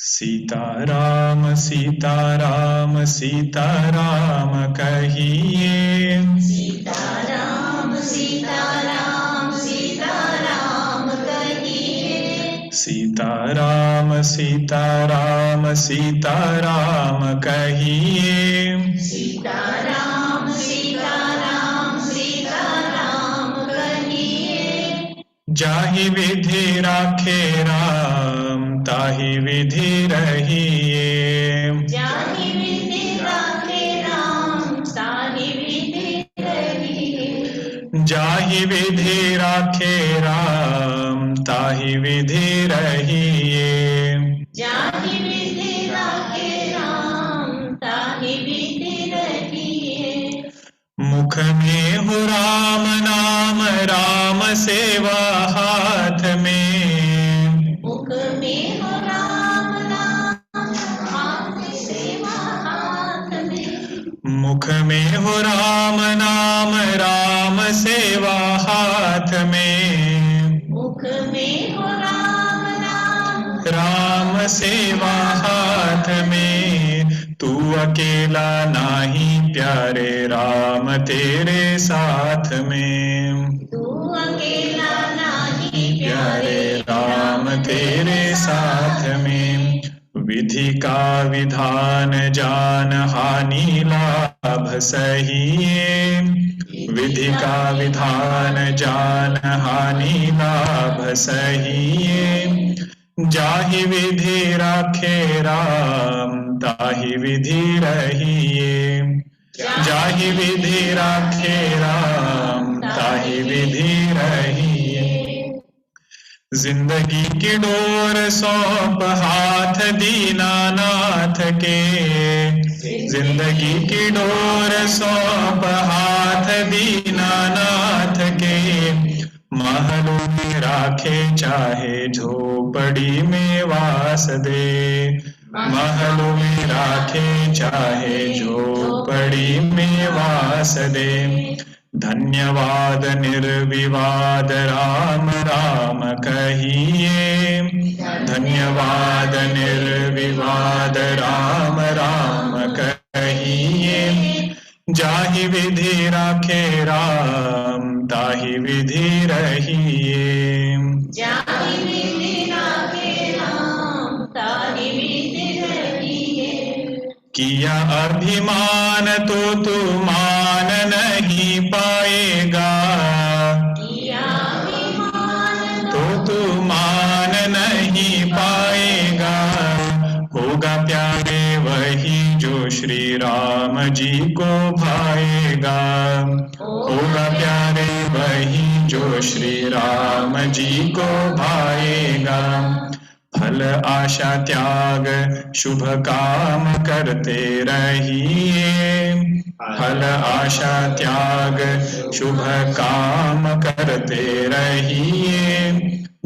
सीताराम सीताराम सीताराम कहिए। सीताराम सीताराम सीताराम कहिए। सीताराम सीताराम सीताराम कहिए। सीताराम सीताराम सीताराम कहिए। जाहि विधि राखे राम ताहि विधि रहिए। जाहि विधि राखे राम ताहि विधि रहिए। जाहि विधि राखे राम ताहि विधि रहिए। जाहि विधि राखे राम ताहि विधि रहिए। मुख में हो राम नाम राम सेवा हाथ में। मुख में हो राम नाम राम सेवा हाथ में। मुख में हो राम नाम राम सेवा हाथ में। मुख में हो राम नाम राम सेवा हाथ में। तू अकेला नाही प्यारे राम तेरे साथ में। तू अकेला नाही प्यारे राम तेरे साथ में। विधि का विधान जान हानि लाभ सहिए। विधि का विधान जान हानि लाभ सहिए। जाहि विधि राखे राम ताहि विधि रहिए। जाहि विधि राखे राम ताहि विधि रहिए। जिंदगी की डोर सौंप हाथ दीनानाथ के। जिंदगी की डोर सौंप हाथ दीनानाथ के। महलों में राखे चाहे झोपड़ी में वास दे। महलों में राखे चाहे झोपड़ी में वास दे। धन्यवाद निर्विवाद राम राम कहिए। धन्यवाद निर्विवाद राम राम कहिए। जाहि विधि राखे राम ताहि विधि रहिए। जाहि विधि राखे राम ताहि विधि रहिए। किया अभिमान तो तू मान नहीं पाएगा। किया अभिमान तो तू मान नहीं पाएगा। होगा प्यारे वही जो श्री राम जी को भाएगा। होगा प्यारे वही जो श्री राम जी को भाएगा। फल आशा त्याग शुभ काम करते रहिए। फल आशा त्याग शुभ काम करते रहिए।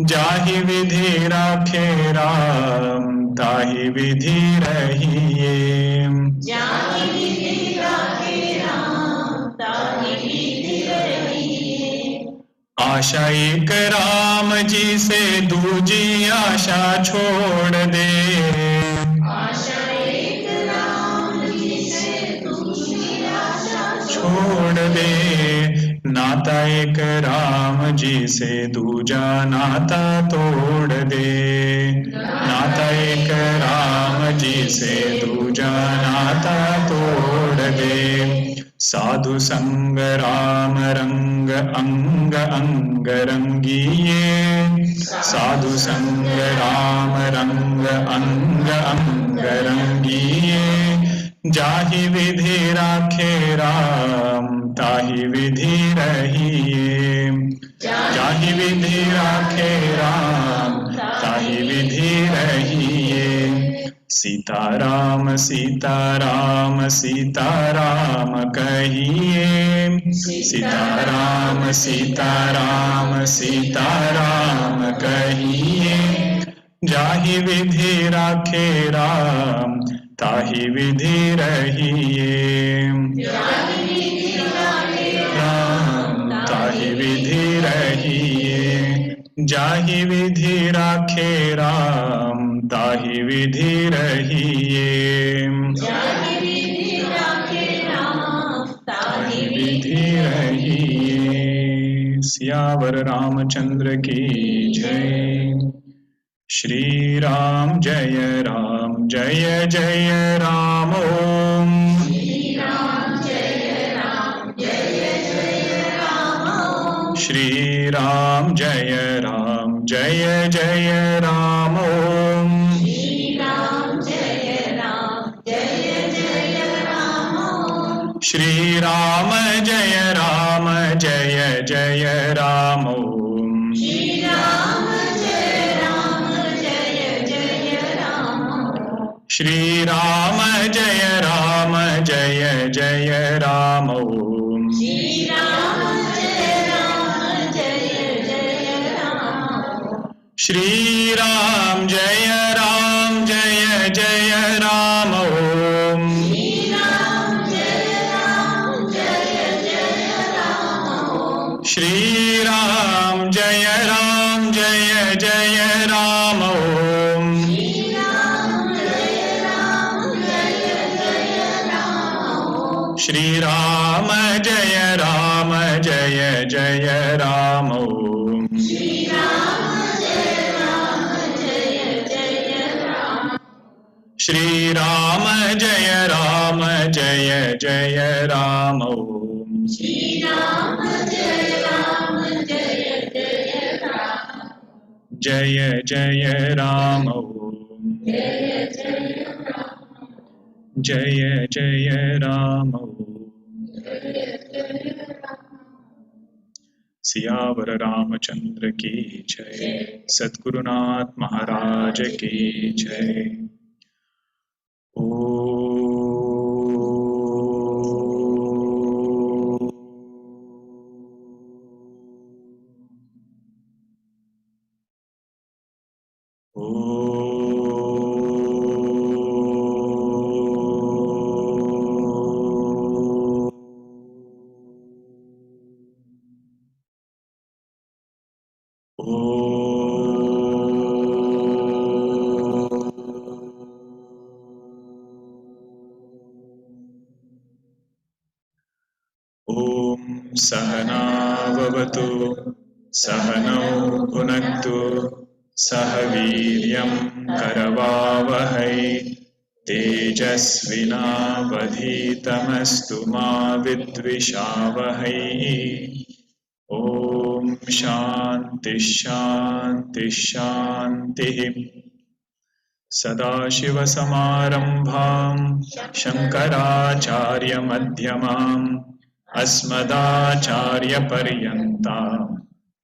जाहि विधि राखे राम ताहि विधि रहिए। जाहि विधि राखे राम ताहि विधि रहिए। आशा एक राम जी से दूजी आशा छोड़ दे। आशा एक राम जी से दूसरी आशा छोड़ दे। नाता एक राम जी से दूजा नाता तोड़ दे। नाता एक राम जी से दूजा नाता तोड़ दे। साधु संग राम रंग अंग अंग रंगिए। साधु संग राम रंग अंग अंग रंगिए। जाहि विधि राखे राम ताहि विधि रहिए। जाहि विधि राखे राम ताहि विधि रहिए। सीताराम सीताराम सीताराम कहिए। सीताराम सीताराम सीताराम कहिए। जाहि विधि राखे राम ताहि विधि रहिए। राम ताहि विधि रहिए। जाहि विधि राखे राम ताहि विधि रहिए। जाहि विधि राखे राम ताहि विधि रहिए। सियावर रामचंद्र की जय। श्री राम जय जय राम। ओम श्री राम जय राम। श्री राम जय जय राम। ओम श्री राम जय राम। श्री राम जय जय राम। ओम श्री राम जय राम। श्री राम जय जय राम। ओम श्री राम जय राम। श्री राम जय जय राम। ओम श्री राम जय राम। श्री राम जय जय राम। ओम श्री राम जय राम। श्री राम जय जय राम। ओम श्री राम जय राम। श्री राम जय जय राम। ओम श्री राम जय राम। जय जय राम। ओम जय जय राम। सियावर रामचंद्र की जय। सद्गुरुनाथ महाराज की जय। ॐ सहनाववतु सहनौ भुनक्तु सह वीर्यं करवावहै तेजस्विनावधीतमस्तु मा विद्विषावहै। ॐ शान्ति शान्ति शान्तिः। सदाशिवसमारम्भां शङ्कराचार्यमध्यमाम् अस्मदाचार्यपर्यन्तां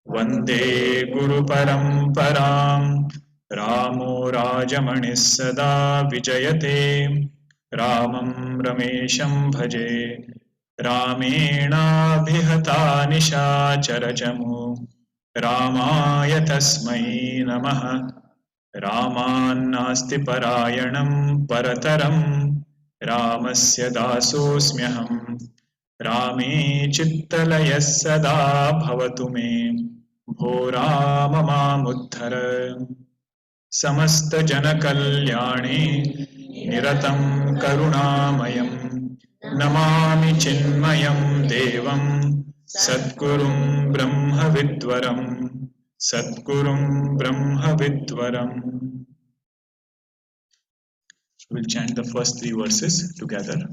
वन्दे गुरुपरम्पराम्। रामो राजमणिः सदा विजयते रामं रमेशं भजे। रामेणाभिहता निशाचरचमु रामाय तस्मै नमः। रामान्नास्ति परायणं परतरं रामस्य दासोऽस्म्यहम्। रामे चित्तलयः सदा भवतु मे भो राम मामुद्धर। समस्तजनकल्याणे निरतं करुणामयं नमामि चिन्मयं देवं सद्गुरुं ब्रह्मविद्वरम्। Sadgurum Brahmavidvaram. We'll chant the first three verses together.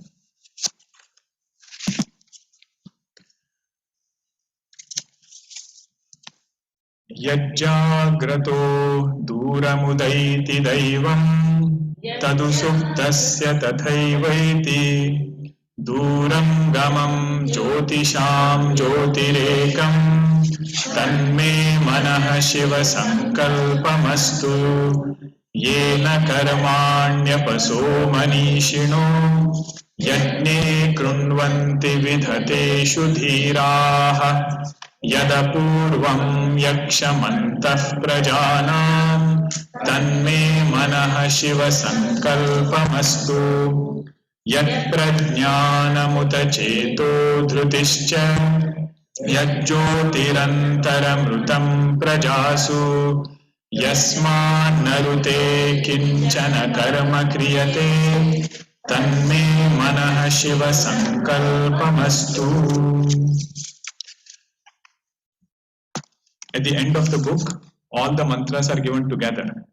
Yajjagrato duramudayiti daivam tadu suptasya tathaivaiti duram gamam jyotisham jyotirekam तन्मे मनः शिव संकल्पमस्तु। येन कर्माण्यपसो मनीषिणो यज्ञे कृण्वन्ति विधतेषु धीराः। यदपूर्वं यक्षमन्तः प्रजानां तन्मे मनः शिव संकल्पमस्तु। यत्प्रज्ञानमुत चेतो धृतिश्च यज्ज्योतिरन्तरमृतं प्रजासु यस्मान्नरुते किञ्चन कर्म क्रियते तन्मे मनः Shiv संकल्पमस्तु. At the end of the book, all the mantras are given together.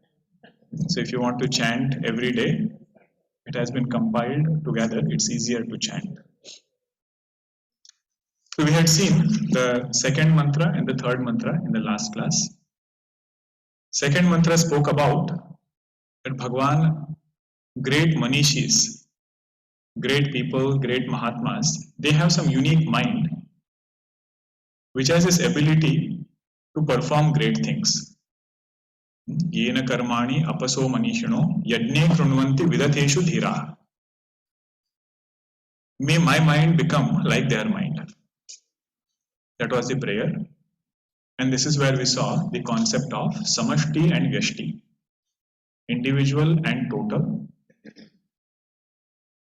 So if you want to chant every day, it has been compiled together. It's easier to chant. So we had seen the second mantra and the third mantra in the last class. Second mantra spoke about that Bhagwan, great manishis, great people, great Mahatmas, they have some unique mind which has this ability to perform great things. येन कर्माणि अपसो मनीषिणो यज्ञे कृण्वन्ति विदथेषु धीराः. May my mind become like their mind. That was the prayer. And this is where we saw the concept of samashti and vyashti, individual and total.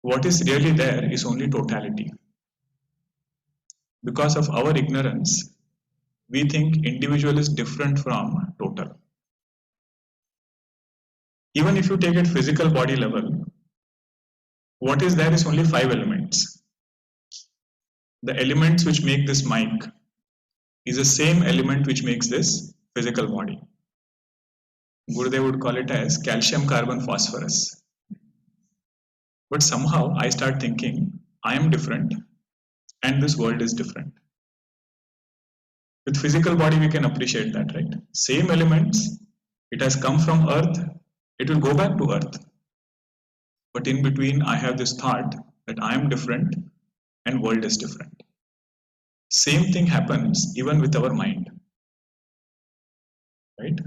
What is really there is only totality. Because of our ignorance, we think individual is different from total. Even if you take it physical body level, what is there is only 5 elements. The elements which make this mic is the same element which makes this physical body. Gurudev would call it as calcium, carbon, phosphorus. But somehow I start thinking I am different and this world is different. With physical body we can appreciate that, right? Same elements, it has come from earth, it will go back to earth. But in between I have this thought that I am different and world is different. Same thing happens even with our mind, right?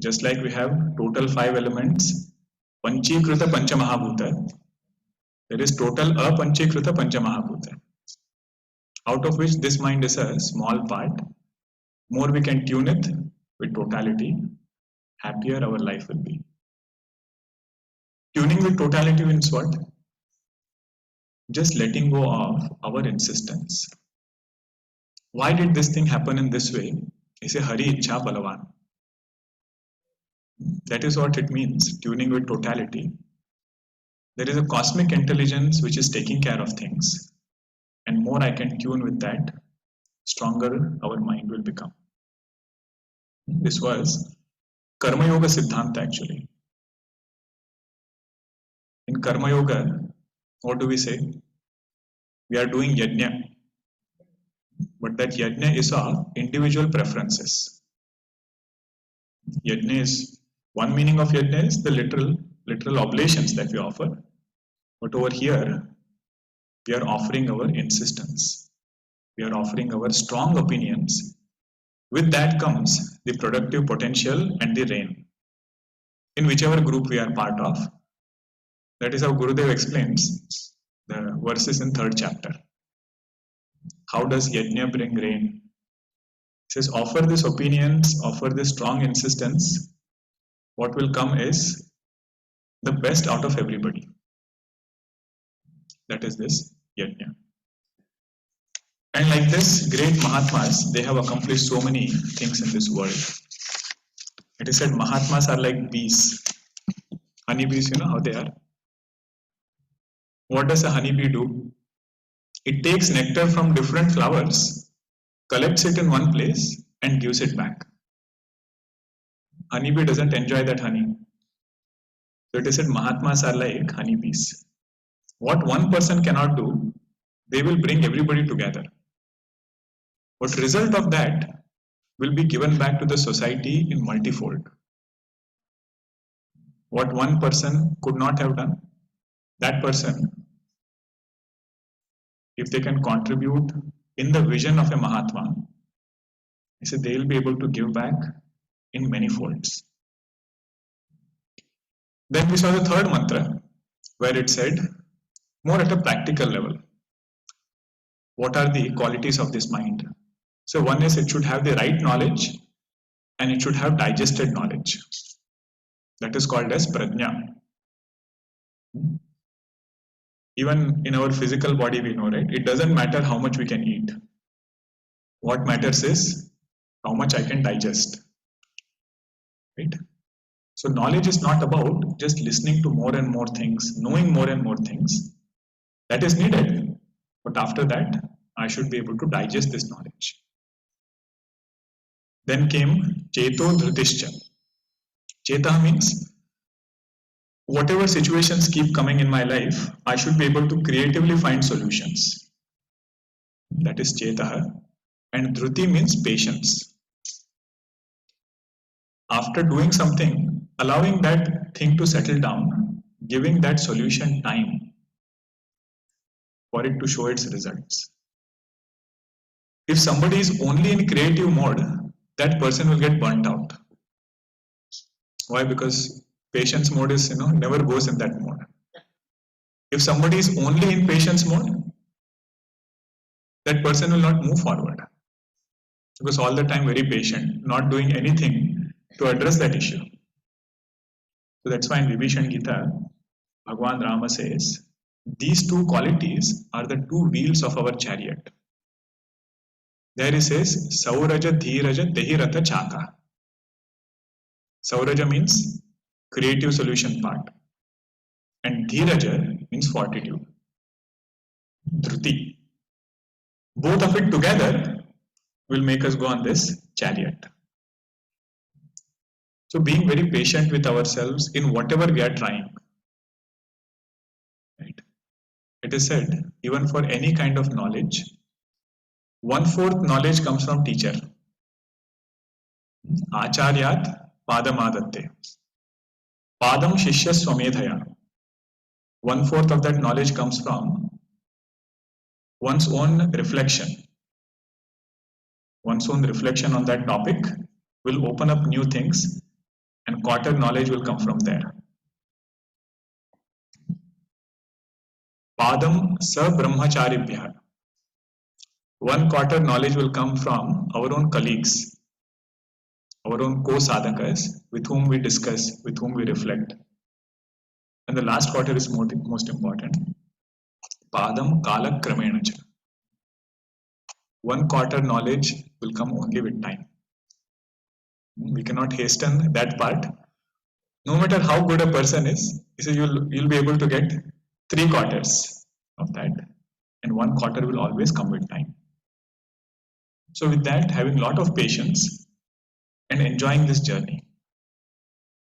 Just like we have total 5 elements, Panchikruta Panchamahabhuta, there is total Apanchikruta Panchamahabhuta, out of which this mind is a small part. More we can tune it with totality, happier our life will be. Tuning with totality means what? Just letting go of our insistence. Why did this thing happen in this way? Ise Hari Ichha Balavan. That is what it means, tuning with totality. There is a cosmic intelligence which is taking care of things. And more I can tune with that, stronger our mind will become. This was Karma Yoga Siddhanta actually. In Karma Yoga, what do we say? We are doing yajna. But that yajna is of individual preferences. Yajna is, one meaning of yajna is the literal oblations that we offer. But over here, we are offering our insistence. We are offering our strong opinions. With that comes the productive potential and the rain. In whichever group we are part of, that is how Gurudev explains the verses in 3rd chapter. How does yajna bring rain? He says, offer these opinions, offer this strong insistence. What will come is the best out of everybody. That is this yajna. And like this, great Mahatmas, they have accomplished so many things in this world. It is said Mahatmas are like bees. Honeybees, you know how they are. What does a honeybee do? It takes nectar from different flowers, collects it in one place and gives it back. Honeybee doesn't enjoy that honey. So it is said Mahatmas are like honeybees. What one person cannot do, they will bring everybody together. But result of that will be given back to the society in multifold. What one person could not have done, that person, if they can contribute in the vision of a Mahatma, he said they will be able to give back in many folds. Then we saw the third mantra where it said more at a practical level. What are the qualities of this mind? So one is it should have the right knowledge and it should have digested knowledge. That is called as prajna. Even in our physical body we know, right? It doesn't matter how much we can eat. What matters is how much I can digest, right? So knowledge is not about just listening to more and more things, knowing more and more things. That is needed. But after that, I should be able to digest this knowledge. Then came Cheto Dhritischa. Cheta means whatever situations keep coming in my life, I should be able to creatively find solutions. That is Cheta. And Dhruti means patience. After doing something, allowing that thing to settle down, giving that solution time for it to show its results. If somebody is only in creative mode, that person will get burnt out. Why? Because patience mode is, never goes in that mode. If somebody is only in patience mode, that person will not move forward. Because all the time very patient, not doing anything to address that issue. So that's why in Vibhishan Gita, Bhagwan Rama says, these two qualities are the two wheels of our chariot. There he says, Sauraja Dhiraja Tehirata Chaka. Sauraja means creative solution part. And Dhiraja means fortitude. Dhruti. Both of it together will make us go on this chariot. So being very patient with ourselves in whatever we are trying. Right? It is said, even for any kind of knowledge, 1/4 knowledge comes from teacher. Acharyat padamadatte. Padam shishya swamedhaya. 1/4 of that knowledge comes from one's own reflection. One's own reflection on that topic will open up new things, and 1/4 knowledge will come from there. Padam sa brahmacharibhya. 1/4 knowledge will come from our own colleagues, our own co-sadhakas with whom we discuss, with whom we reflect. And the last 1/4 is most important. Padam kala kramenacha. 1/4 knowledge will come only with time. We cannot hasten that part. No matter how good a person is, you'll be able to get 3/4 of that, and 1/4 will always come with time. So with that, having a lot of patience and enjoying this journey.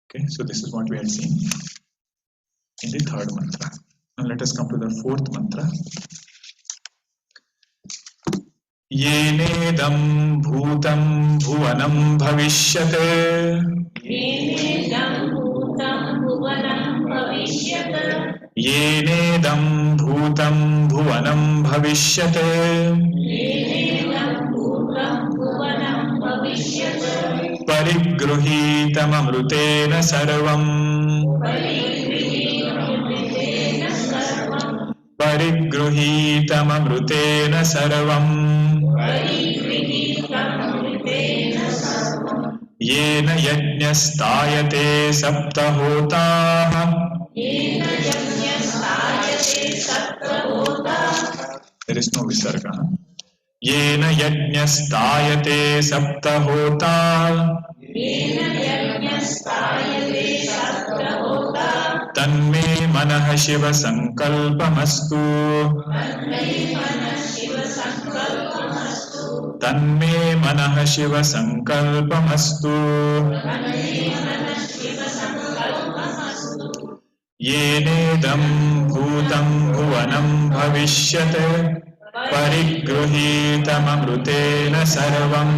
Okay, so this is what we had seen in the 3rd mantra. Now let us come to the 4th mantra. Yenedam bhutam bhuvanam bhavishyate. Yenedam bhutam bhuvanam bhavishyat. Yenedam bhutam bhuvanam bhavishyate. Yenedam bhutam bhuvanam bhavishyat. Parigruhitam amrutena sarvam. Parigrihitamrutena sarvam. Parigruhitam amrutena sarvam. Parigrihitamrutena sarvam. Yena yajñastayate saptahotaah. Yena yajñastayate saptahotaah. There is no visarga. Yena yajñastayate saptahotaah. Yena yajñastayate saptahotaah. Tanme manah shiva sankalpamastu. Tanme manah shiva sankalpamastu. Tanme manah shiva sankalpamastu. Tanme manah shiva sankalpamastu. Yenedam bhutam bhuvanam bhavishyate. Parigruhitam amrutena sarvam.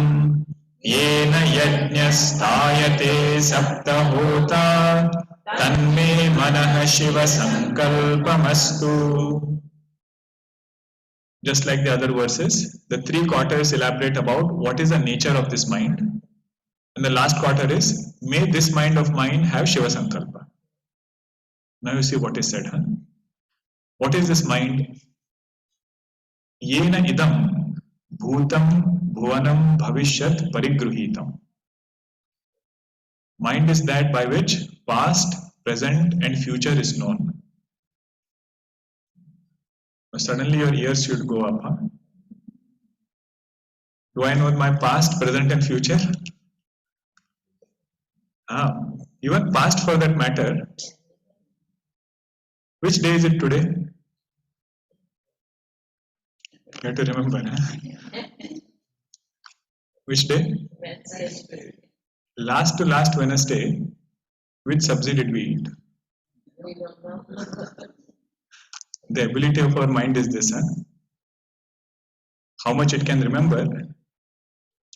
Yena yajñastayate saptahotaah. Tanme manah shiva sankalpamastu. Just like the other verses, the 3/4 elaborate about what is the nature of this mind. And the last 1/4 is, may this mind of mine have Shiva Sankalpa. Now you see what is said. What is this mind? Yena idam bhutam bhuvanam bhavishyat parigruhitam. Mind is that by which past, present and future is known. Suddenly your ears should go up. Do I know my past, present, and future? Even past for that matter. Which day is it today? You have to remember. Which day? Wednesday. Last to last Wednesday. Which sabzi did we eat? We don't know. The ability of our mind is this. How much it can remember,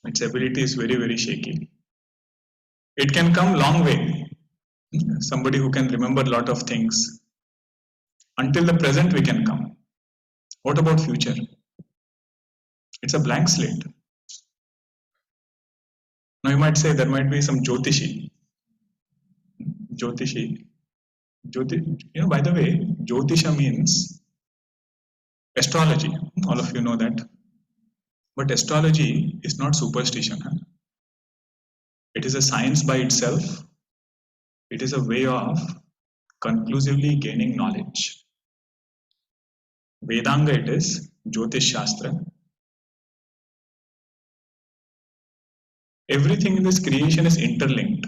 its ability is very, very shaky. It can come long way. Somebody who can remember a lot of things. Until the present we can come. What about future? It's a blank slate. Now you might say there might be some Jyotishi. By the way, Jyotisha means astrology. All of you know that. But astrology is not superstition. It is a science by itself. It is a way of conclusively gaining knowledge. Vedanga it is, Jyotish Shastra. Everything in this creation is interlinked.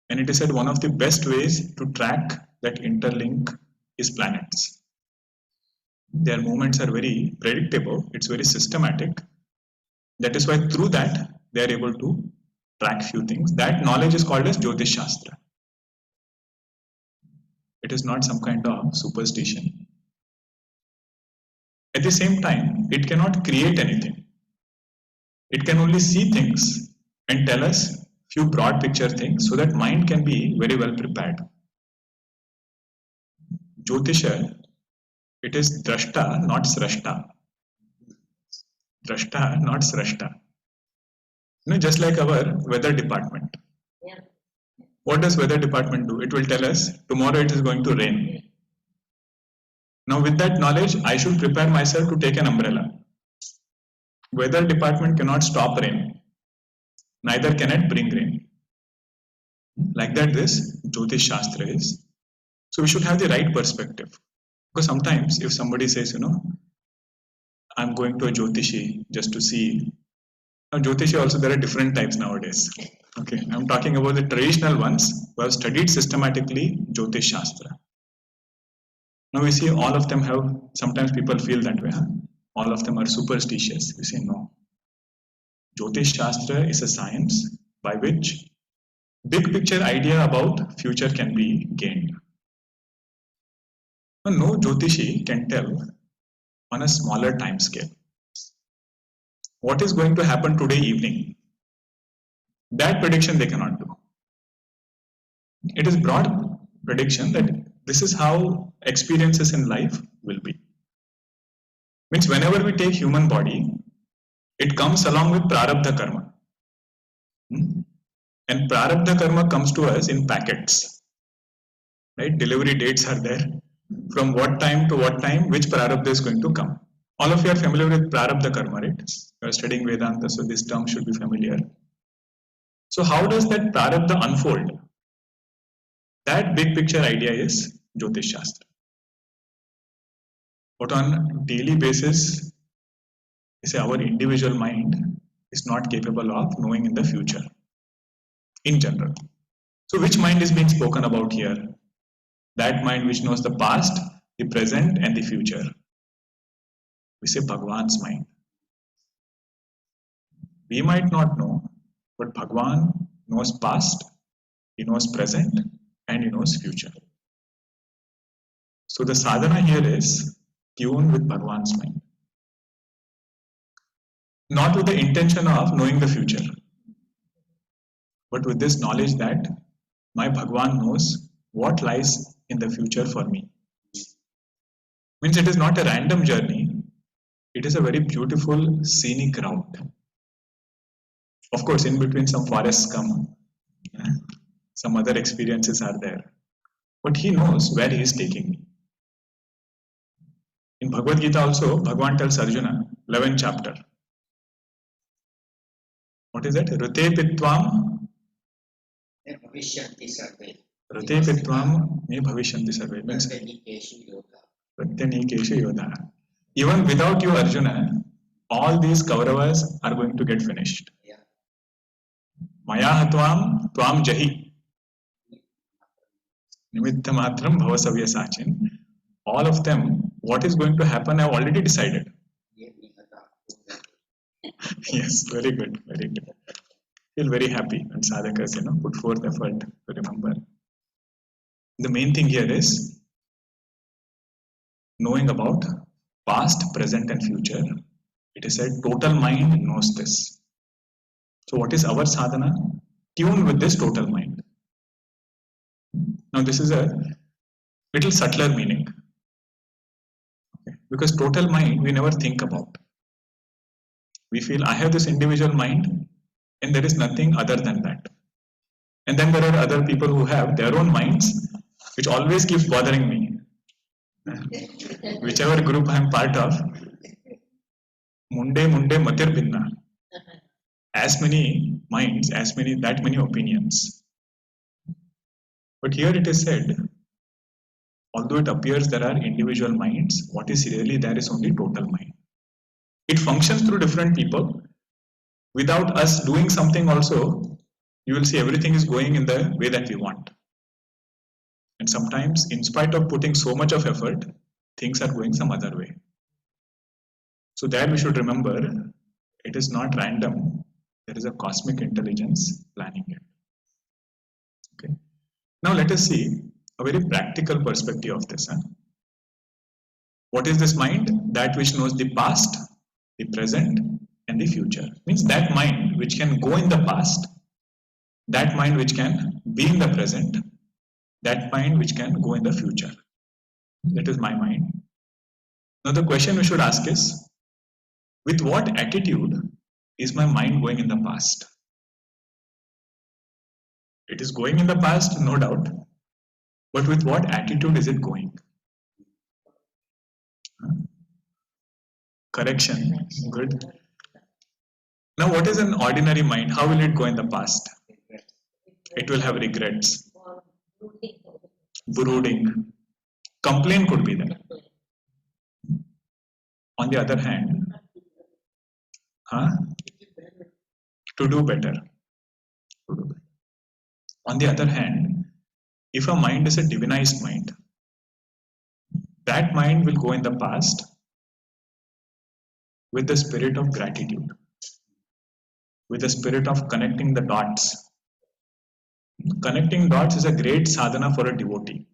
And it is said one of the best ways to track that interlink is planets. Their movements are very predictable, it's very systematic. That is why through that they are able to track few things. That knowledge is called as Jyotish Shastra. It is not some kind of superstition. At the same time, it cannot create anything. It can only see things and tell us few broad picture things so that mind can be very well prepared. Jyotisha, it is drashta, not srashta. Drashta, not srashta. Just like our weather department. Yeah. What does weather department do? It will tell us tomorrow it is going to rain. Now with that knowledge, I should prepare myself to take an umbrella. Weather department cannot stop rain. Neither can it bring rain. Like that this Jyotish Shastra is. So we should have the right perspective. Because sometimes if somebody says, I'm going to a Jyotishi just to see. Now Jyotishi also there are different types nowadays. Okay, I'm talking about the traditional ones who have studied systematically Jyotish Shastra. Now we see all of them have, sometimes people feel that way. All of them are superstitious. We say no. Jyotish Shastra is a science by which big picture idea about future can be gained. No Jyotishi can tell on a smaller time scale what is going to happen today evening. That prediction they cannot do. It is broad prediction that this is how experiences in life will be. Means whenever we take human body, it comes along with prarabdha karma. And prarabdha karma comes to us in packets. Right? Delivery dates are there. From what time to what time, which prarabdha is going to come. All of you are familiar with prarabdha karma, right? You are studying Vedanta, so this term should be familiar. So how does that prarabdha unfold? That big picture idea is Jyotish Shastra. But on daily basis, our individual mind is not capable of knowing in the future, in general. So which mind is being spoken about here? That mind which knows the past, the present and the future. We say Bhagwan's mind. We might not know, but Bhagwan knows past, he knows present and he knows future. So the sadhana here is tune with Bhagwan's mind. Not with the intention of knowing the future, but with this knowledge that my Bhagwan knows what lies in the future for me. Means it is not a random journey, it is a very beautiful scenic route. Of course, in between some forests come, some other experiences are there, but he knows where he is taking me. In Bhagavad Gita also, Bhagwan tells Arjuna, 11th chapter. What is that? Rute pitvam Bhavishyanti sarve. Rute pitvam me bhavishyanti sarve. Means Pratyanikeshu yoga. Pratyanikeshu yoga. Even without you, Arjuna, all these Kauravas are going to get finished. Yeah. Maya hatvam tvam jahi. Nimitta matram bhavasavya sachin. All of them, what is going to happen, I have already decided. Ye nihata. Yes, very good, very good. Feel very happy when sadhakas, put forth effort to remember. The main thing here is knowing about past, present, and future. It is said total mind knows this. So, what is our sadhana? Tune with this total mind. Now, this is a little subtler meaning. Okay. Because total mind we never think about. We feel I have this individual mind and there is nothing other than that. And then there are other people who have their own minds which always keeps bothering me. Whichever group I am part of, munde matir binna. As many minds, that many opinions. But here it is said, although it appears there are individual minds, what is really there is only total mind. It functions through different people. Without us doing something also, you will see everything is going in the way that we want. And sometimes, in spite of putting so much of effort, things are going some other way. So that we should remember, it is not random. There is a cosmic intelligence planning it. Okay. Now let us see a very practical perspective of this. What is this mind? That which knows the past, the present, and the future. Means that mind which can go in the past, that mind which can be in the present, that mind which can go in the future. That is my mind. Now the question we should ask is, with what attitude is my mind going in the past? It is going in the past, no doubt. But with what attitude is it going? Correction. Good. Now, what is an ordinary mind? How will it go in the past? It will have regrets, brooding, complaint could be there. On the other hand, to do better. On the other hand, if a mind is a divinized mind, that mind will go in the past with the spirit of gratitude, with the spirit of connecting the dots. Connecting dots is a great sadhana for a devotee.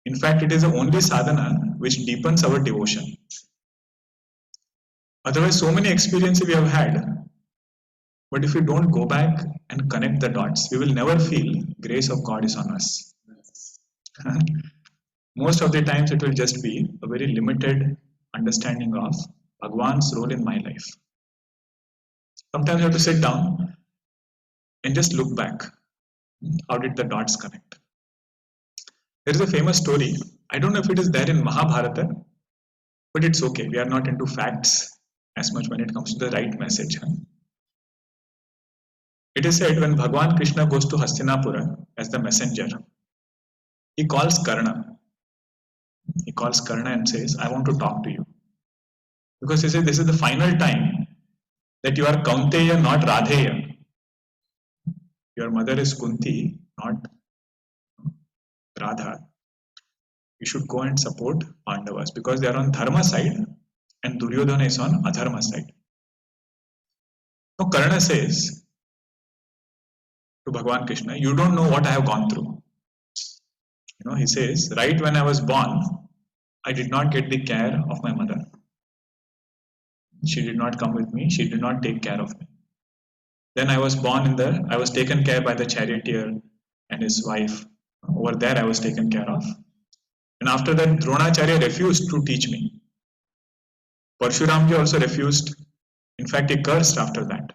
In fact, it is the only sadhana which deepens our devotion. Otherwise, so many experiences we have had, but if we don't go back and connect the dots, we will never feel grace of God is on us. Most of the times it will just be a very limited understanding of Bhagwan's role in my life. Sometimes you have to sit down and just look back. How did the dots connect? There is a famous story. I don't know if it is there in Mahabharata, but it's okay. We are not into facts as much when it comes to the right message. It is said when Bhagwan Krishna goes to Hastinapura as the messenger, he calls Karna. He calls Karna and says, I want to talk to you. Because he says, this is the final time that you are Kaunteya, not Radheya. Your mother is Kunti, not Radha. You should go and support Pandavas because they are on Dharma side and Duryodhana is on Adharma side. Now Karna says to Bhagwan Krishna, you don't know what I have gone through. He says, right when I was born, I did not get the care of my mother. She did not come with me. She did not take care of me. Then I was taken care by the charioteer and his wife. Over there I was taken care of. And after that, Dronacharya refused to teach me. Parshuramji also refused. In fact, he cursed after that.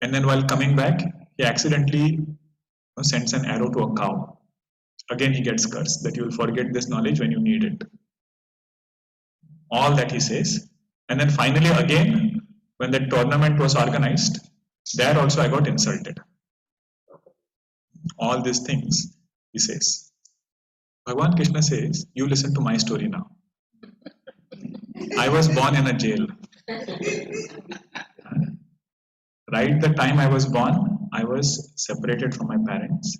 And then while coming back, he accidentally sends an arrow to a cow. Again, he gets cursed that you will forget this knowledge when you need it. All that he says. And then finally, again, when the tournament was organized, there also I got insulted. All these things, he says. Bhagwan Krishna says, you listen to my story now. I was born in a jail. Right the time I was born, I was separated from my parents.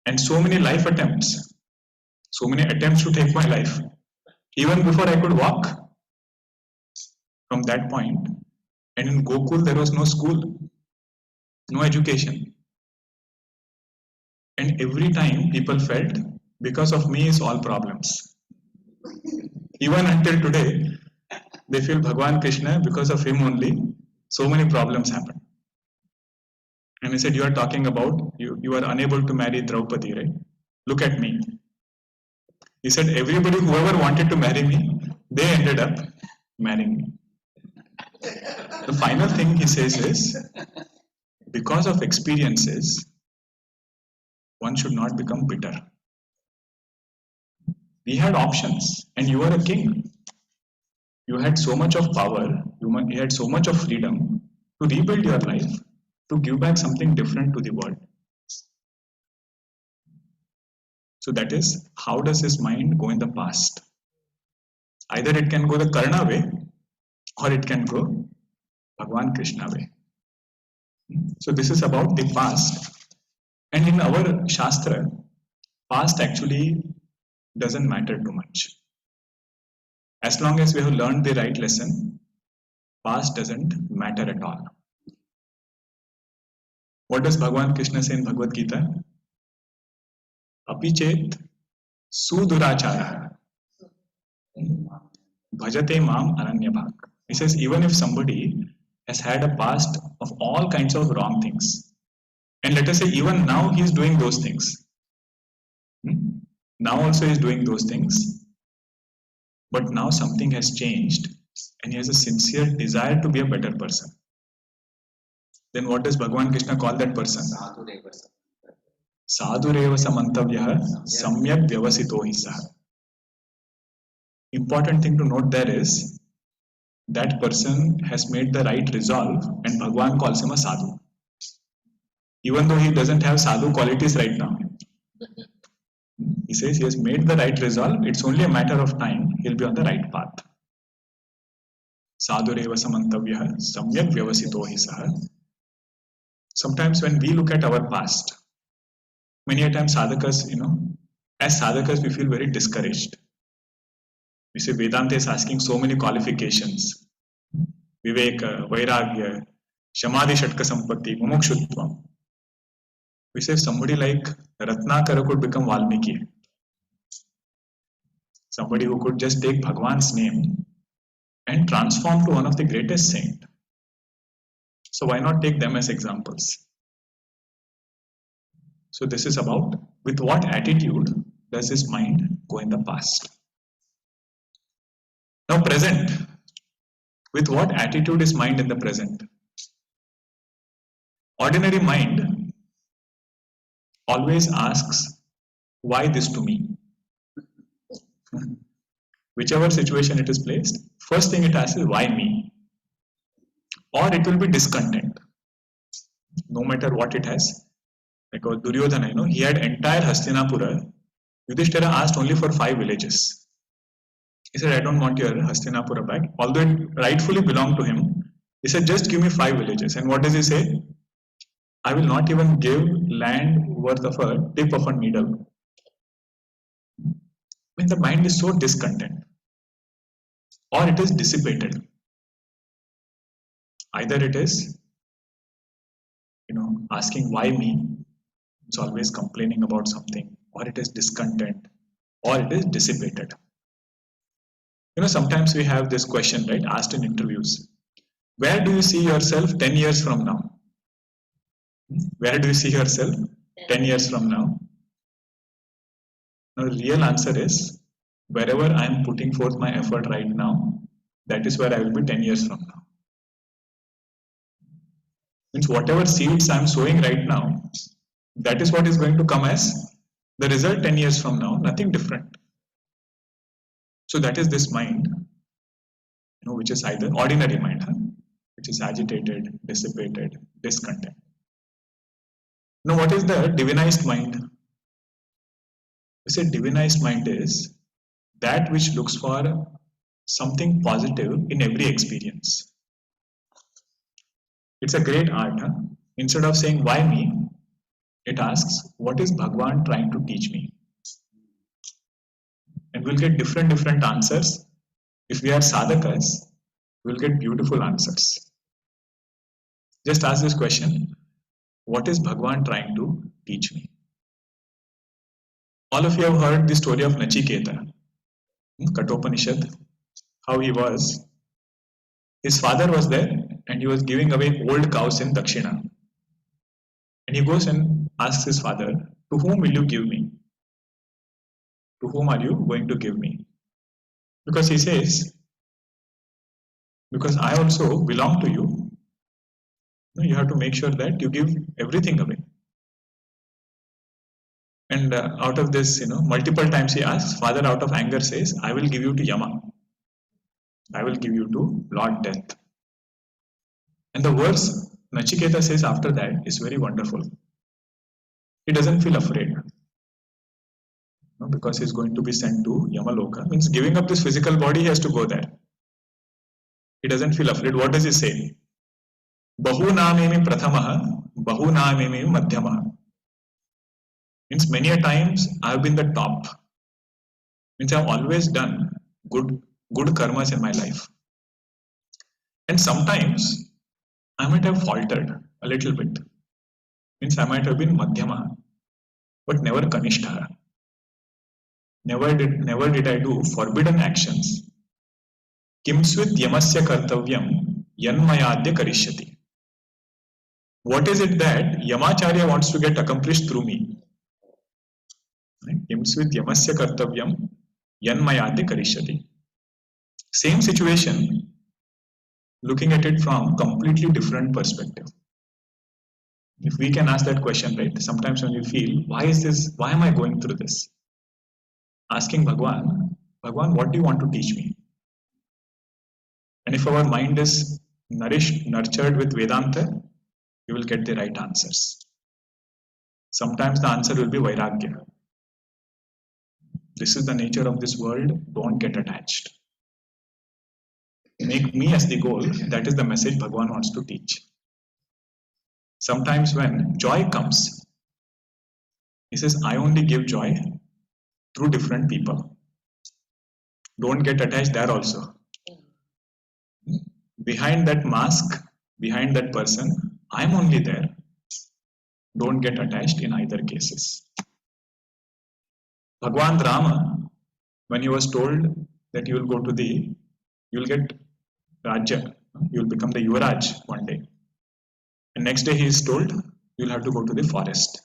And so many life attempts, so many attempts to take my life. Even before I could walk from that point. And in Gokul, there was no school, no education. And every time people felt, because of me is all problems. Even until today, they feel Bhagwan Krishna, because of him only, so many problems happen. And he said, you are talking about, you are unable to marry Draupadi, right? Look at me. He said, everybody, whoever wanted to marry me, they ended up marrying me. The final thing he says is, because of experiences, one should not become bitter. We had options, and you were a king. You had so much of power, you had so much of freedom to rebuild your life, to give back something different to the world. So that is, how does his mind go in the past? Either it can go the Karna way, or it can go Bhagwan Krishna way. So this is about the past. And in our Shastra, past actually doesn't matter too much. As long as we have learned the right lesson, past doesn't matter at all. What does Bhagwan Krishna say in Bhagavad Gita? Apichet sudurachara bhajate mam ananyabhak. He says, even if somebody has had a past of all kinds of wrong things, and let us say even now he is doing those things, now also he is doing those things, but now something has changed and he has a sincere desire to be a better person, then what does Bhagwan Krishna call that person? Sadhureva samantavyah samyak vyavasito hi sah. Important thing to note there is that person has made the right resolve, and Bhagwan calls him a sadhu. Even though he doesn't have sadhu qualities right now, he says he has made the right resolve, it's only a matter of time, he'll be on the right path. Sadhureva samantavyah samyak vyavasito hi sah. Sometimes when we look at our past, many a time sadhakas, as sadhakas we feel very discouraged. We say Vedanta is asking so many qualifications. Viveka, Vairagya, Shamadhi Shatka Sampatti, Mumukshutvam. We say somebody like Ratnakara could become Valmiki. Somebody who could just take Bhagwan's name and transform to one of the greatest saints. So why not take them as examples? So this is about, with what attitude does his mind go in the past? Now present, with what attitude is mind in the present? Ordinary mind always asks, why this to me? Whichever situation it is placed, first thing it asks is, why me? Or it will be discontent, no matter what it has. Like Duryodhana, he had entire Hastinapura. Yudhishthira asked only for 5 villages. He said, I don't want your Hastinapura back. Although it rightfully belonged to him, he said, just give me 5 villages. And what does he say? I will not even give land worth of a tip of a needle. When the mind is so discontent, or it is dissipated. Either it is, asking why me, it's always complaining about something, or it is discontent, or it is dissipated. Sometimes we have this question, right, asked in interviews. Where do you see yourself 10 years from now? Where do you see yourself 10 years from now? Now, the real answer is, wherever I am putting forth my effort right now, that is where I will be 10 years from now. Means whatever seeds I am sowing right now, that is what is going to come as the result 10 years from now, nothing different. So that is this mind, which is either ordinary mind, which is agitated, dissipated, discontent. Now what is the divinized mind? We say divinized mind is that which looks for something positive in every experience. It's a great art. Huh? Instead of saying, why me? It asks, what is Bhagwan trying to teach me? And we'll get different answers. If we are sadhakas, we'll get beautiful answers. Just ask this question, what is Bhagwan trying to teach me? All of you have heard the story of Nachiketa, Katopanishad, how he was. His father was there and he was giving away old cows in Dakshina. And he goes and asks his father, to whom will you give me? To whom are you going to give me? Because he says, because I also belong to you, you have to make sure that you give everything away. And out of this, multiple times he asks, father out of anger says, I will give you to Yama. I will give you to Lord Death. And the verse Nachiketa says after that is very wonderful. He doesn't feel afraid. Because he's going to be sent to Yamaloka. Means giving up this physical body, he has to go there. He doesn't feel afraid. What does he say? Bahu namemi prathamaha, bahu namemi madhyamaha. Means many a times I have been the top. Means I have always done good karmas in my life. And sometimes I might have faltered a little bit. Means I might have been madhyama, but never kanishta. Never did I do forbidden actions. Kimsvit yamasya kartavyam yanmayadya karishyati. What is it that Yamacharya wants to get accomplished through me? Kimsvit yamasya kartavyam yanmayadya karishyati. Same situation, looking at it from completely different perspective. If we can ask that question, right? Sometimes when we feel, why am I going through this? Asking Bhagwan, what do you want to teach me? And if our mind is nurtured with Vedanta, you will get the right answers. Sometimes the answer will be Vairagya. This is the nature of this world, don't get attached. Make me as the goal, that is the message Bhagwan wants to teach. Sometimes when joy comes, he says, I only give joy through different people. Don't get attached there also. Behind that mask, behind that person, I'm only there. Don't get attached in either cases. Bhagwan Rama, when he was told that you will get Rajya, you will become the Yuvaraj one day. And next day he is told, you will have to go to the forest.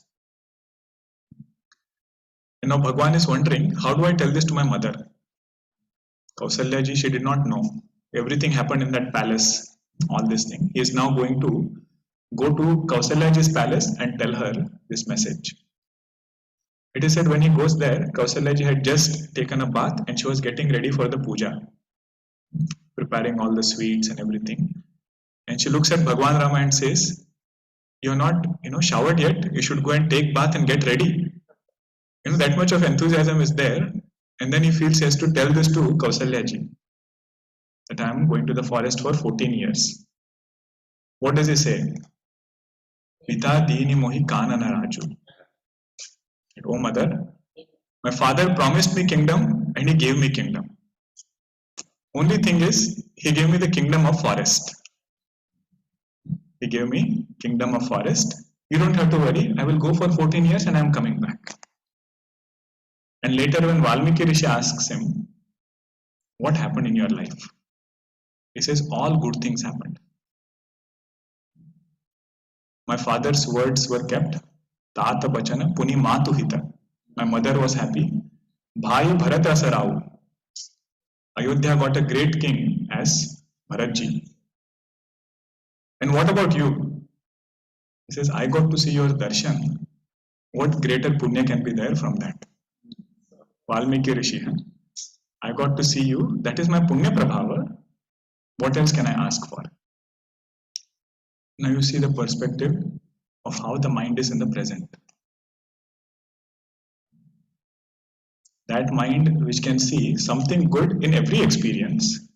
And now Bhagwan is wondering, how do I tell this to my mother? Kausalya ji, she did not know. Everything happened in that palace, all this thing. He is now going to go to Kausalya ji's palace and tell her this message. It is said when he goes there, Kausalya ji had just taken a bath and she was getting ready for the puja, preparing all the sweets and everything. And she looks at Bhagwan Rama and says, you're not, showered yet. You should go and take bath and get ready. That much of enthusiasm is there. And then he feels he has to tell this to Kausalya ji, that I am going to the forest for 14 years. What does he say? Pita dini mohi kanana raju. Oh mother, my father promised me kingdom and he gave me kingdom. Only thing is, he gave me the kingdom of forest. He gave me kingdom of forest. You don't have to worry. I will go for 14 years and I am coming back. And later when Valmiki Rishi asks him, what happened in your life? He says, all good things happened. My father's words were kept. Tata bachana puni matu hita. My mother was happy. Bhai Bharat Rasa Rao. Ayodhya got a great king as Bharatji. And what about you? He says, I got to see your darshan. What greater punya can be there from that? Valmiki Rishi. I got to see you. That is my punya prabhava. What else can I ask for? Now you see the perspective of how the mind is in the present. that mind which can see something good in every experience,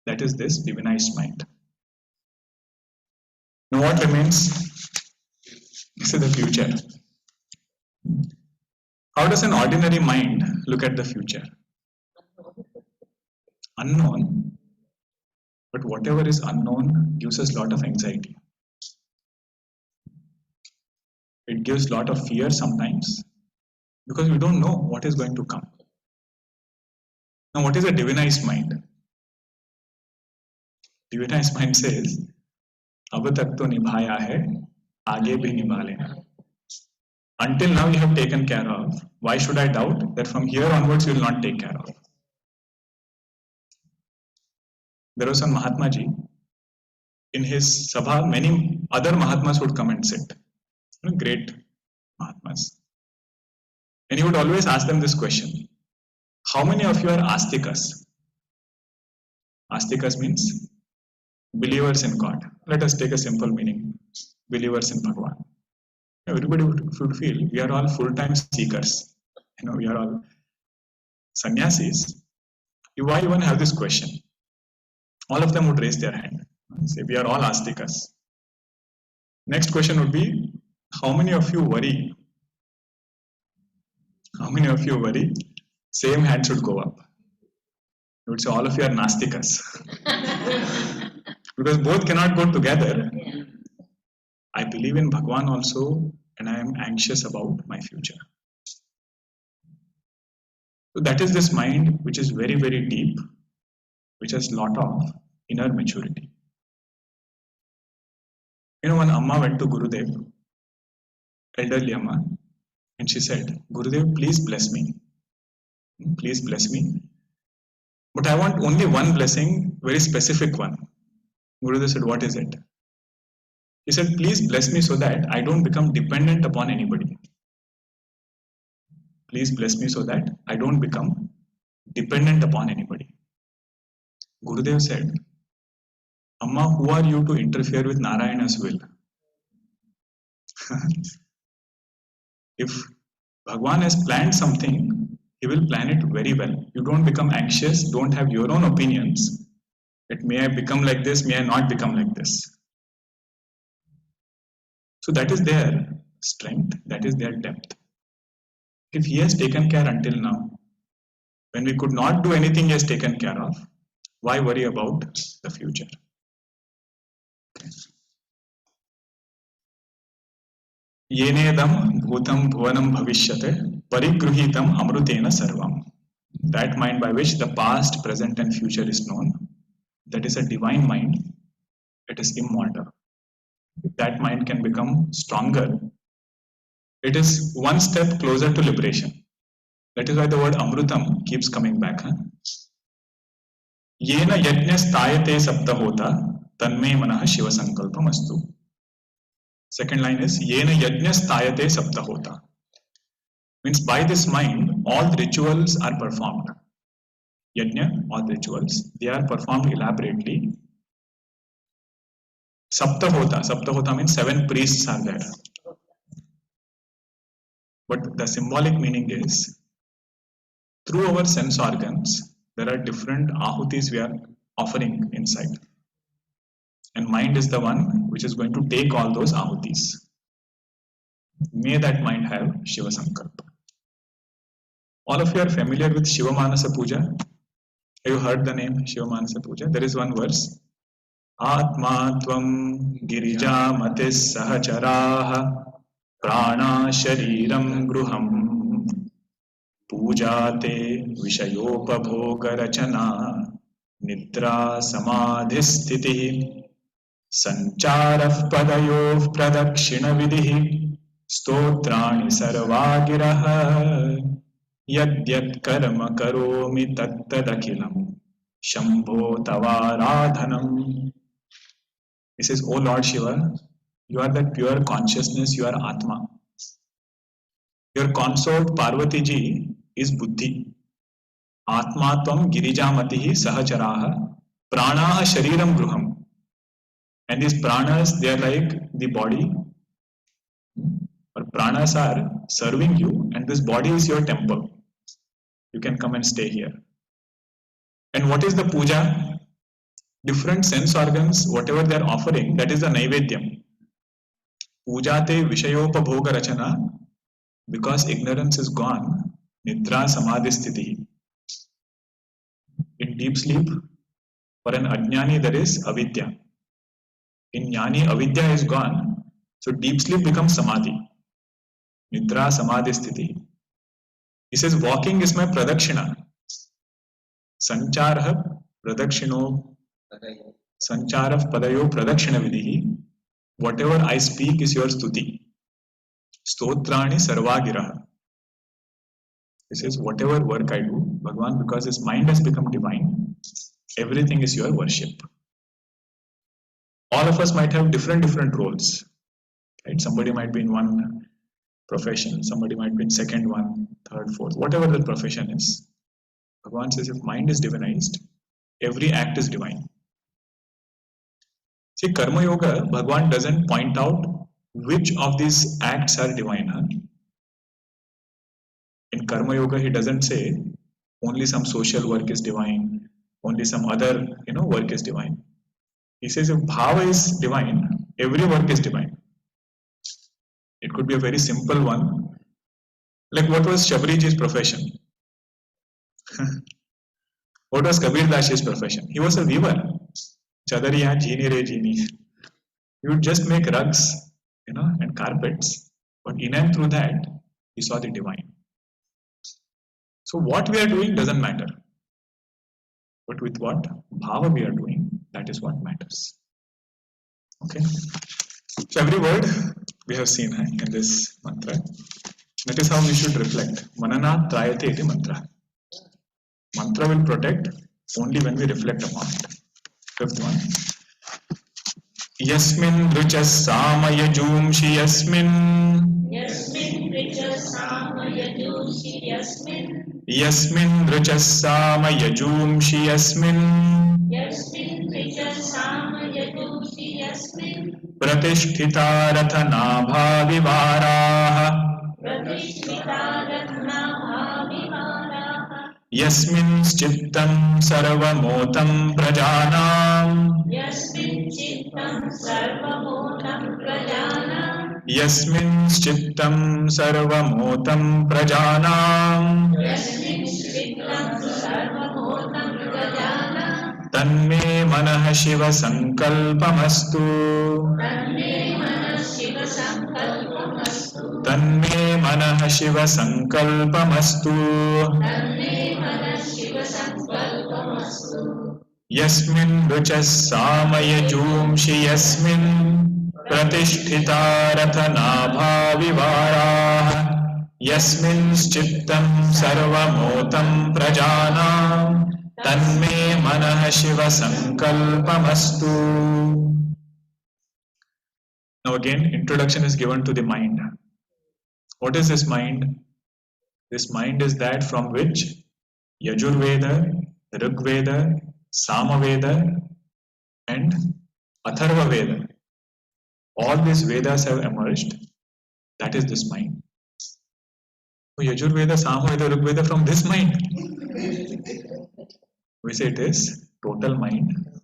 that is this divinized mind. Now what remains? This is the future. How does an ordinary mind look at the future? Unknown. But whatever is unknown gives us a lot of anxiety. It gives a lot of fear sometimes because we don't know what is going to come. Now, what is a divinized mind? Divinized mind says, अब तक तो निभाया है, आगे भी निभा लेना. Until now you have taken care of. Why should I doubt that from here onwards you will not take care of? There was one Mahatma Ji. In his sabha, many other Mahatmas would come and sit. Great Mahatmas. And he would always ask them this question. How many of you are Astikas? Astikas means believers in God. Let us take a simple meaning. Believers in Bhagwan. Everybody would feel we are all full-time seekers. We are all sannyasis. Why even have this question? All of them would raise their hand. Say, we are all Astikas. Next question would be, how many of you worry? How many of you worry? Same hand should go up. You would say, all of you are Nastikas. Because both cannot go together. I believe in Bhagwan also, and I am anxious about my future. So that is this mind which is very, very deep, which has a lot of inner maturity. When Amma went to Gurudev, elderly Amma, and she said, Gurudev, please bless me. Please bless me. But I want only one blessing, very specific one. Gurudev said, what is it? He said, please bless me so that I don't become dependent upon anybody. Please bless me so that I don't become dependent upon anybody. Gurudev said, Amma, who are you to interfere with Narayana's will? If Bhagwan has planned something, he will plan it very well. You don't become anxious, don't have your own opinions. It may I become like this, may I not become like this. So that is their strength, that is their depth. If he has taken care until now, when we could not do anything he has taken care of, why worry about the future? Yenedam bhutam bhuvanam bhavishyate parigruhitam amrutena sarvam. That mind by which the past, present and future is known, that is a divine mind, it is immortal. If that mind can become stronger, it is one step closer to liberation. That is why the word amrutam keeps coming back. Yena yajna stayate saptahota tanme manaha shiva sankalpam astu. Second line is Yena yajna stayate saptahota. Means by this mind, all the rituals are performed. Yajna, all the rituals, they are performed elaborately. Saptahota. Saptahota means 7 priests are there. But the symbolic meaning is, through our sense organs, there are different ahutis we are offering inside. And mind is the one which is going to take all those ahutis. May that mind have Shiva Sankalpa. All of you are familiar with Shiva Manasa Puja. Have you heard the name Shiva Manasa Puja? There is one verse. Atma tvam girija matis sahacharaha prana shariram gruham pujate vishayopabhoga rachana nidra samadhisthiti sancharav padayoh pradakshina vidhi stotrani sarvagiraha yadyat karma karomi tattadakilam shambho tavaradhanam. He says, O Lord Shiva, you are that pure consciousness, you are Atma. Your consort Parvati ji is Buddhi. Atma tvam girijamatihi sahacharaha pranaha shariram gruham. And these pranas, they are like the body. Or pranas are serving you, and this body is your temple. you can come and stay here. And what is the puja? Different sense organs, whatever they are offering, that is the naivedyam. Pujate vishayopabhoga rachana, because ignorance is gone, nidra samadhi sthiti. In deep sleep, for an ajnani there is avidya. In jnani, avidya is gone, so deep sleep becomes samadhi. Nidra samadhi sthiti. He says, walking is my pradakshina. Sancharah pradakshino, sancharav padayo pradakshina vidhi. Whatever I speak is your stuti. Stotrani sarvagiraha. He says, whatever work I do, Bhagavan, because his mind has become divine, everything is your worship. All of us might have different roles. Right? Somebody might be in one profession, somebody might be in second one, third, fourth, whatever the profession is. Bhagavan says, if mind is divinized, every act is divine. See, Karma Yoga, Bhagavan doesn't point out which of these acts are divine. Huh? In Karma Yoga, he doesn't say only some social work is divine, only some other work is divine. He says if bhava is divine, every work is divine. It could be a very simple one. Like what was Shabriji's profession? What was Kabir Dashi's profession? He was a weaver. Chadariya, jeeni re jeeni. He would just make rugs, and carpets. But in and through that, he saw the divine. So what we are doing doesn't matter. But with what bhava we are doing, that is what matters. Okay. So every word we have seen in this mantra. That is how we should reflect. Manana trayate iti mantra. Mantra will protect only when we reflect upon it. Fifth one. Yasmin ruchas samayajumshi yasmin. Yasmin riches samayajumshi yasmin. Yasmin ruchas samayajumshi yasmin. Yasmin riches samayajumshi yasmin. Pratisthita rathana bhavivaraha. Pratisthita ratna bhavivaraha. Yasmin chittam sarvamotam prajanam. Yasmin chittam sarvamotam prajanam. Yasmin chittam sarvamotam prajanam. Yasmin chittam sarvamotam prajanam. Tanme manah shiva sankalpamastu. Tanme manah shiva sankalpamastu. Tanme manah shiva sankalpamastu. Tanme manah shiva sankalpamastu. Yasmin ruchas samayajumshi yasmin. Pratisthita rathana bhavivaraha. Yasmin chittam sarvamotam prajanam. Tanme manah shiva sankalpamastu. Now again, introduction is given to the mind. What is this mind? This mind is that from which Yajurveda, Rigveda, Samaveda and Atharva Veda, all these Vedas have emerged. That is this mind. So Yajurveda, Samaveda, Rigveda from this mind. We say it is total mind,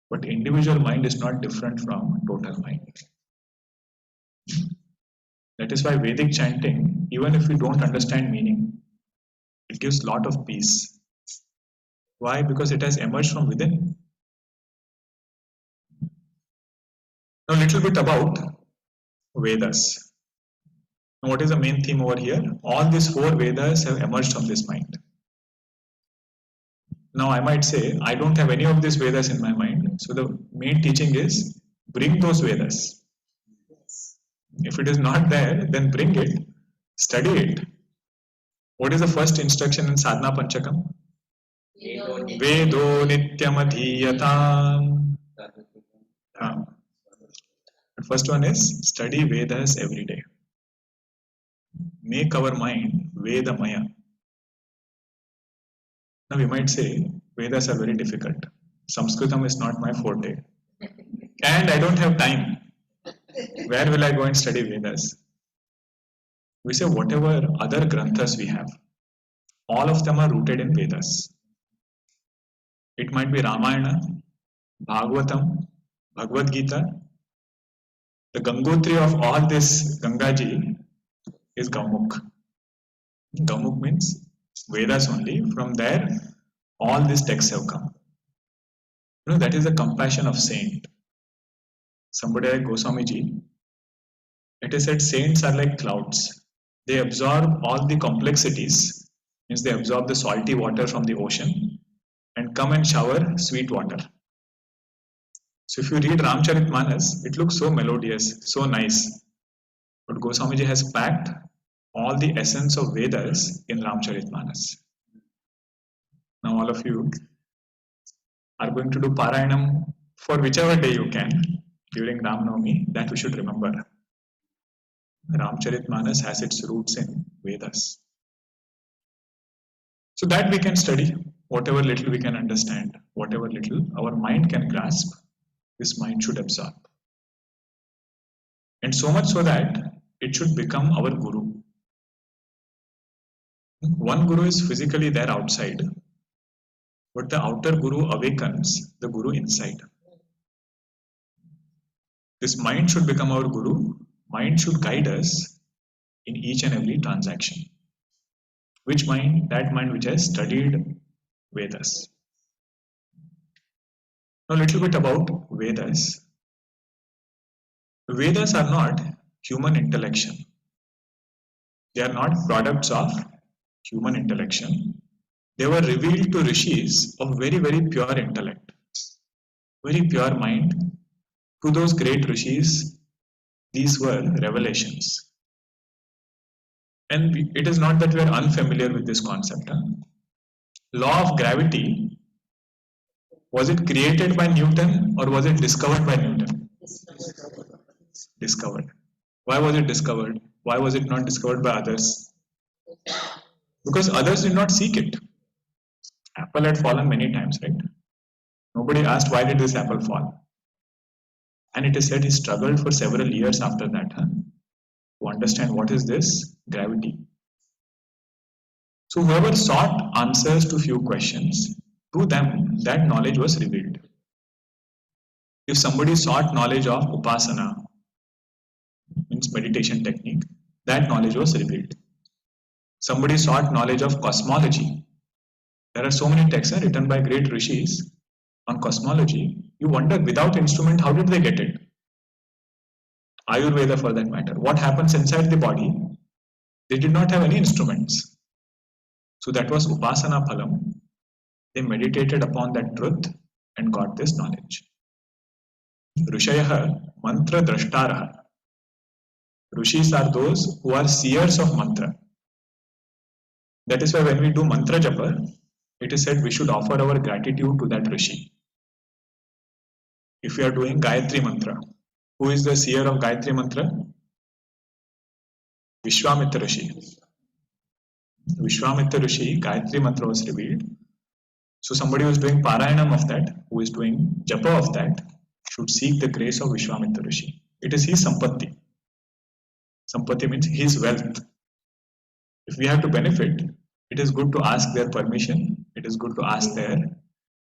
but individual mind is not different from total mind. That is why Vedic chanting, even if we don't understand meaning, it gives lot of peace. Why? Because it has emerged from within. Now a little bit about Vedas. Now what is the main theme over here? All these four Vedas have emerged from this mind. Now I might say, I don't have any of these Vedas in my mind. So the main teaching is, bring those Vedas. If it is not there, then bring it, study it. What is the first instruction in Sadhana Panchakam? Vedo nityamadhiyatam. The first one is study Vedas every day. Make our mind Vedamaya. Now we might say Vedas are very difficult. Sanskritam is not my forte. And I don't have time. Where will I go and study Vedas? We say whatever other granthas we have, all of them are rooted in Vedas. It might be Ramayana, Bhagavatam, Bhagavad Gita. The Gangotri of all this Gangaji is Gaumukh. Gaumukh means Vedas only. From there, all these texts have come. That is the compassion of saint. Somebody like Goswamiji, it is said saints are like clouds. They absorb all the complexities, means they absorb the salty water from the ocean and come and shower sweet water. So if you read Ramcharitmanas, it looks so melodious, so nice. But Goswamiji has packed all the essence of Vedas in Ramcharitmanas. Now all of you are going to do Parayanam for whichever day you can during Ram Navami, that we should remember. Ramcharitmanas has its roots in Vedas. So that we can study, whatever little we can understand, whatever little our mind can grasp, this mind should absorb. And so much so that it should become our guru. One guru is physically there outside, but the outer guru awakens the guru inside. This mind should become our guru. Mind should guide us in each and every transaction. Which mind? That mind which has studied Vedas. Now a little bit about Vedas. Vedas are not human intellection. They are not products of human intellection. They were revealed to rishis of very, very pure intellect, very pure mind. To those great rishis, these were revelations. And it is not that we are unfamiliar with this concept. Law of gravity, was it created by Newton or was it discovered by Newton? Discovered. Why was it discovered? Why was it not discovered by others? Because others did not seek it. Apple had fallen many times, right? Nobody asked why did this apple fall. And it is said he struggled for several years after that to understand what is this gravity. So whoever sought answers to few questions, to them that knowledge was revealed. If somebody sought knowledge of upasana, means meditation technique, that knowledge was revealed. Somebody sought knowledge of cosmology. There are so many texts written by great rishis on cosmology. You wonder, without instrument, how did they get it? Ayurveda for that matter. What happens inside the body? They did not have any instruments. So that was upasana phalam. They meditated upon that truth and got this knowledge. Rishayah mantra drashtaraha. Rishis are those who are seers of mantra. That is why when we do mantra japa, it is said we should offer our gratitude to that rishi. If we are doing Gayatri mantra, who is the seer of Gayatri mantra? Vishwamitra Rishi. Vishwamitra Rishi, Gayatri mantra was revealed. So somebody who is doing Parayanam of that, who is doing Japa of that, should seek the grace of Vishwamitra Rishi. It is his sampatti. Sampatti means his wealth. If we have to benefit, it is good to ask their permission. It is good to ask their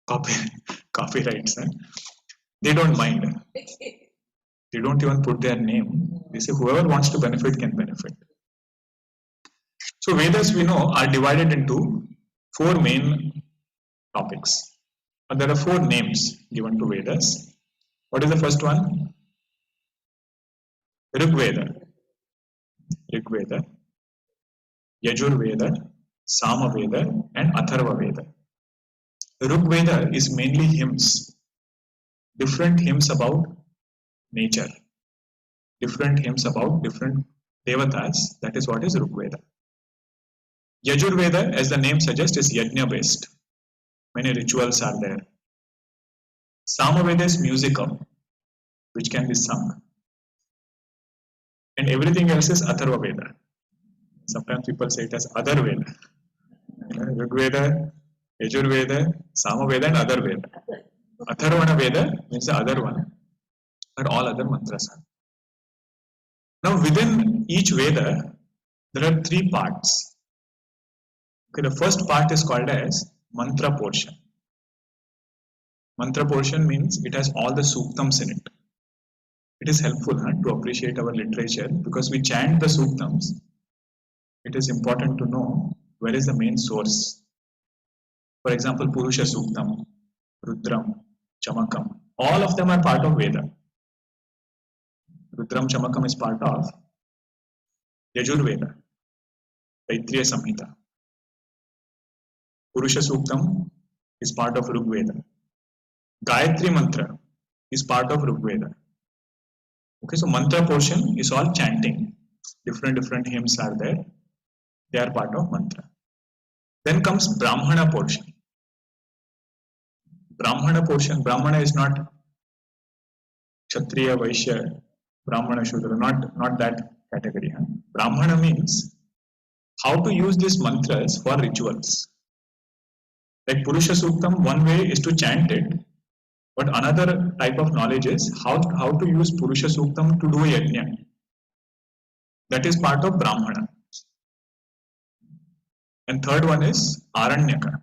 copyrights. They don't mind. They don't even put their name. They say whoever wants to benefit can benefit. So Vedas, we know, are divided into four main topics. But there are four names given to Vedas. What is the first one? Rigveda. Rigveda, Yajurveda, Samaveda and Atharva Veda. Rigveda is mainly hymns. Different hymns about nature. Different hymns about different devatas. That is what is Rigveda. Yajurveda, as the name suggests, is yajna based. Many rituals are there. Samaveda is musical, which can be sung. And everything else is Atharva Veda. Sometimes people say it as other Veda. Rigveda, Yajurveda, Samaveda and other Veda. Atharvana Veda means the other one, but all other mantras are. Now within each Veda, there are three parts. Okay, the first part is called as mantra portion. Mantra portion means it has all the suktams in it. It is helpful to appreciate our literature because we chant the suktams. It is important to know where is the main source. For example, Purusha Suktam, Rudram, Chamakam, all of them are part of Veda. Rudram Chamakam is part of Yajurveda, Taitriya Samhita. Purusha Suktam is part of Rigveda. Gayatri Mantra is part of Rigveda. Okay, so mantra portion is all chanting. Different hymns are there. They are part of mantra. Then comes Brahmana portion. Brahmana portion, Brahmana is not Kshatriya, Vaishya, Brahmana, Shudra, not that category. Brahmana means how to use these mantras for rituals. Like Purusha Suktam, one way is to chant it, but another type of knowledge is how to use Purusha Suktam to do a yajna. That is part of Brahmana. And third one is Aranyaka.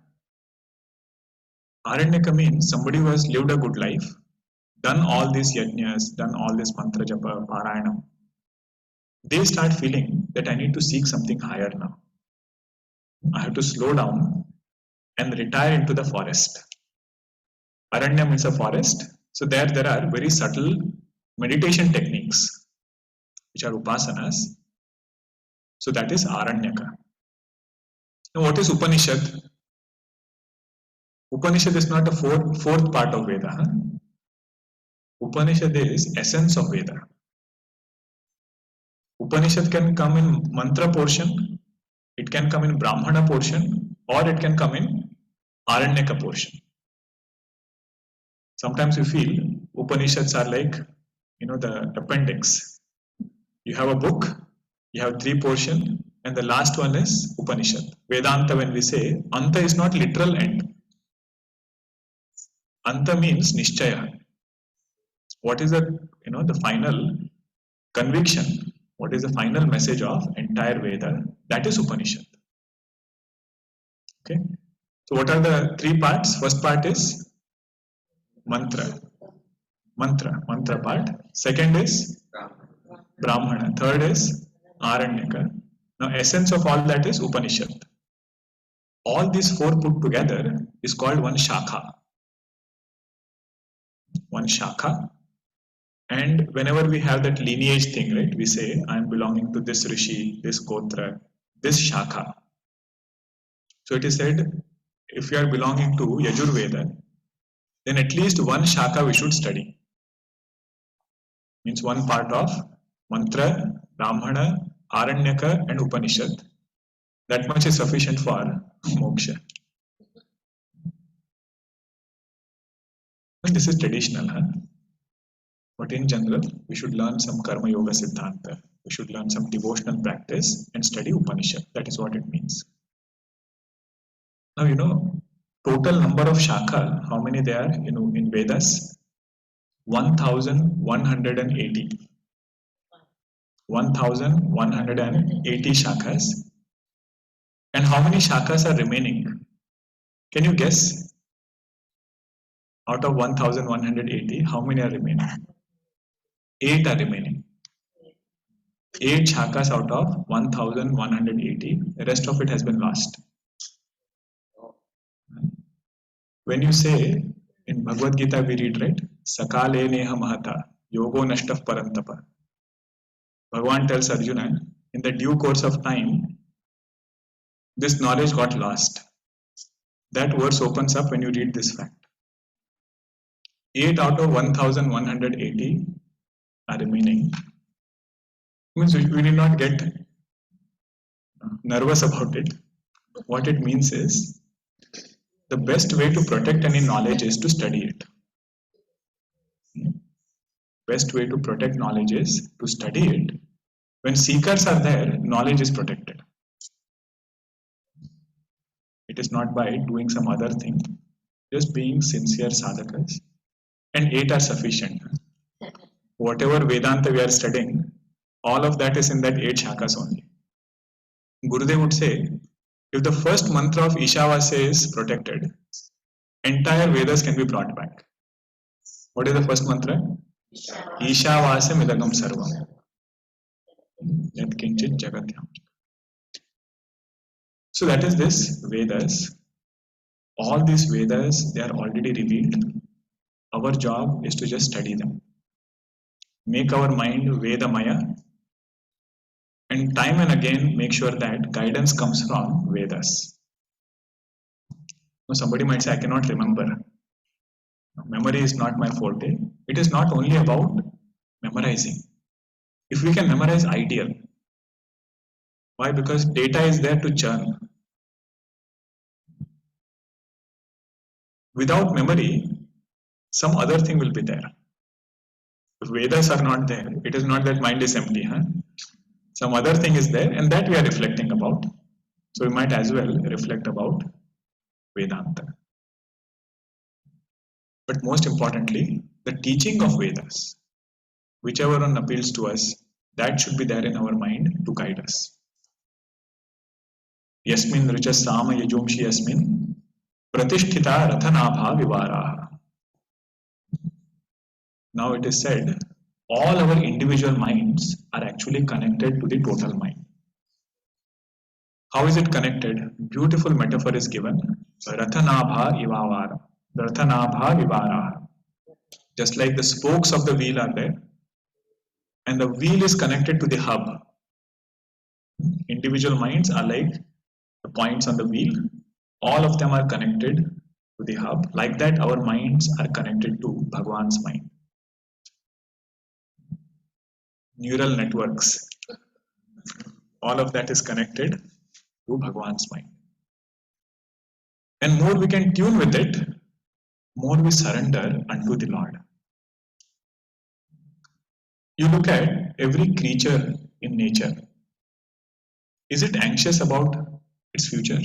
Aranyaka means somebody who has lived a good life, done all these yajnas, done all this mantra japa, parayanam. They start feeling that I need to seek something higher now. I have to slow down and retire into the forest. Aranya means a forest. So there are very subtle meditation techniques, which are upasanas. So that is Aranyaka. Now what is Upanishad? Upanishad is not a fourth part of Veda. Upanishad is essence of Veda. Upanishad can come in mantra portion, it can come in Brahmana portion, or it can come in Aranyaka portion. Sometimes we feel Upanishads are like, the appendix. You have a book, you have 3 portions, and the last one is Upanishad. Vedanta, when we say, Anta is not literal end. Anta means Nishchaya. What is the final conviction? What is the final message of entire Veda? That is Upanishad. Okay. So what are the 3 parts? First part is mantra part. Second is Brahmana. Third is Aranyaka. Now essence of all that is Upanishad. All these 4 put together is called one Shakha. One Shakha. And whenever we have that lineage thing, right, we say, I am belonging to this Rishi, this Gotra, this Shakha. So it is said, if you are belonging to Yajurveda, then at least one Shakha we should study. Means one part of Mantra, Brahmana, Aranyaka and Upanishad. That much is sufficient for moksha. And this is traditional, but in general, we should learn some Karma Yoga Siddhanta. We should learn some devotional practice and study Upanishad. That is what it means. Now, total number of Shakha, how many there are in Vedas? 1180. 1180 Shakhas. And how many Shakhas are remaining? Can you guess? Out of 1180, how many are remaining? 8 are remaining. 8 Shakhas out of 1180. The rest of it has been lost. When you say, in Bhagavad Gita we read, right? Sakale neha mahata, yogo nashtaf parantapa. Bhagavan tells Arjuna, in the due course of time, this knowledge got lost. That verse opens up when you read this fact. 8 out of 1180 are remaining. Means we did not get nervous about it. What it means is, the best way to protect any knowledge is to study it. Best way to protect knowledge is to study it. When seekers are there, knowledge is protected. It is not by doing some other thing, just being sincere sadhakas. And 8 are sufficient. Whatever Vedanta we are studying, all of that is in that 8 shakas only. Gurudev would say, If the first mantra of Ishavasya is protected, entire Vedas can be brought back. What is the first mantra? Ishavasya midagam sarvam. Yat kinchit jagatyam. So that is this Vedas. All these Vedas, they are already revealed. Our job is to just study them. Make our mind Vedamaya, and time and again make sure that guidance comes from Vedas. Now somebody might say, I cannot remember. Memory is not my forte. It is not only about memorizing. If we can memorize, ideal. Why? Because data is there to churn. Without memory, some other thing will be there. If Vedas are not there, it is not that mind is empty. Some other thing is there, and that we are reflecting about. So we might as well reflect about Vedanta. But most importantly, the teaching of Vedas, whichever one appeals to us, that should be there in our mind to guide us. Yasmin richa sama yajumshi yasmin pratisthita rathanabha vivaraha. Now it is said, all our individual minds are actually connected to the total mind. How is it connected? Beautiful metaphor is given. Rathanabha ivavara. Rathanabha vivaraha. Just like the spokes of the wheel are there, and the wheel is connected to the hub. Individual minds are like the points on the wheel. All of them are connected to the hub. Like that, our minds are connected to Bhagwan's mind. Neural networks. All of that is connected to Bhagwan's mind. And more we can tune with it, more we surrender unto the Lord. You look at every creature in nature. Is it anxious about its future?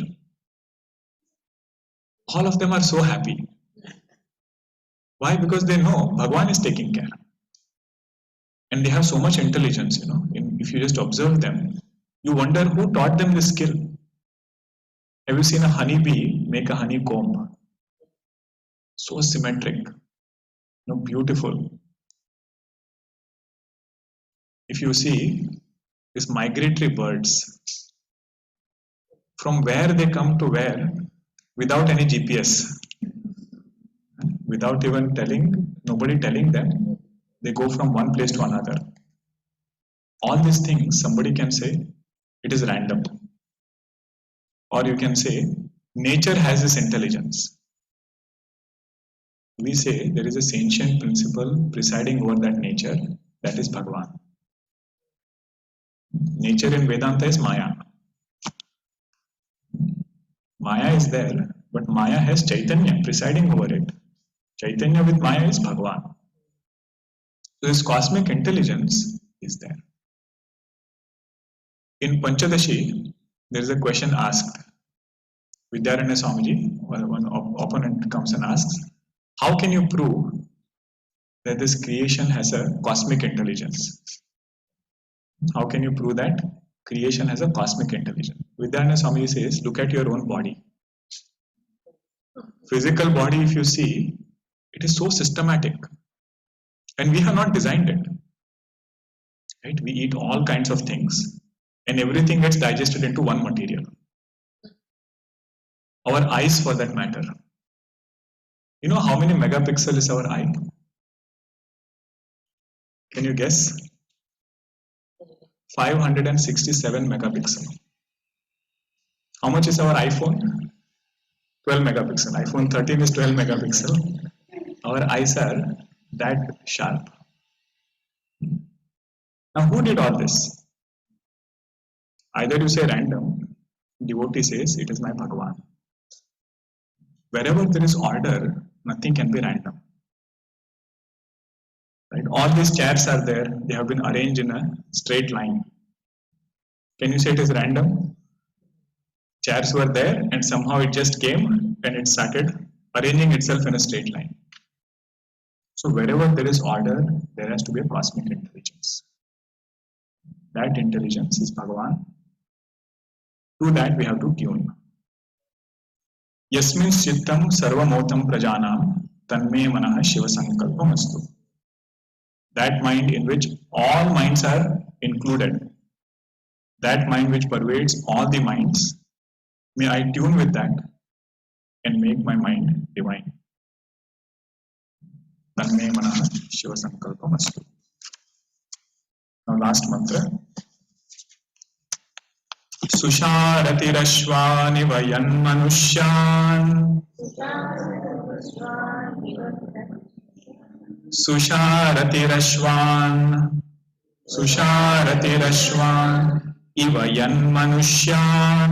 All of them are so happy. Why? Because they know Bhagwan is taking care. And they have so much intelligence, if you just observe them, you wonder who taught them this skill. Have you seen a honeybee make a honeycomb? So symmetric, beautiful. If you see these migratory birds, from where they come to where, without any GPS, without even nobody telling them, they go from one place to another. All these things, somebody can say, it is random. Or you can say, nature has this intelligence. We say there is a sentient principle presiding over that nature, that is Bhagwan. Nature in Vedanta is Maya. Maya is there, but Maya has Chaitanya presiding over it. Chaitanya with Maya is Bhagwan. So this cosmic intelligence is there. In Panchadashi, there is a question asked. Vidyaranya Swamiji, one opponent comes and asks, how can you prove that this creation has a cosmic intelligence? How can you prove that creation has a cosmic intelligence? Vidyaranya Swamiji says, look at your own body. Physical body, if you see, it is so systematic. And we have not designed it. Right? We eat all kinds of things, and everything gets digested into one material. Our eyes, for that matter. You know how many megapixels is our eye? Can you guess? 567 megapixel. How much is our iPhone? 12 megapixel. iPhone 13 is 12 megapixel. Our eyes are that sharp. Now, who did all this? Either you say random, devotee says it is my Bhagwan. Wherever there is order, nothing can be random. Right? All these chairs are there, they have been arranged in a straight line. Can you say it is random? Chairs were there and somehow it just came and it started arranging itself in a straight line. So wherever there is order, there has to be a cosmic intelligence. That intelligence is Bhagavan. To that we have to tune. Yasmin Chittam Sarvamotam Prajanam Tanme Manah Shiva Sankalpamastu. That mind in which all minds are included, that mind which pervades all the minds, may I tune with that and make my mind divine. Tanme Manah Shiva Sankalpamastu. Now last mantra. Susharati'rashvani vayanmanusyan. Susharati'rashvan. Susharati'rashvan. Ivayanmanusyan.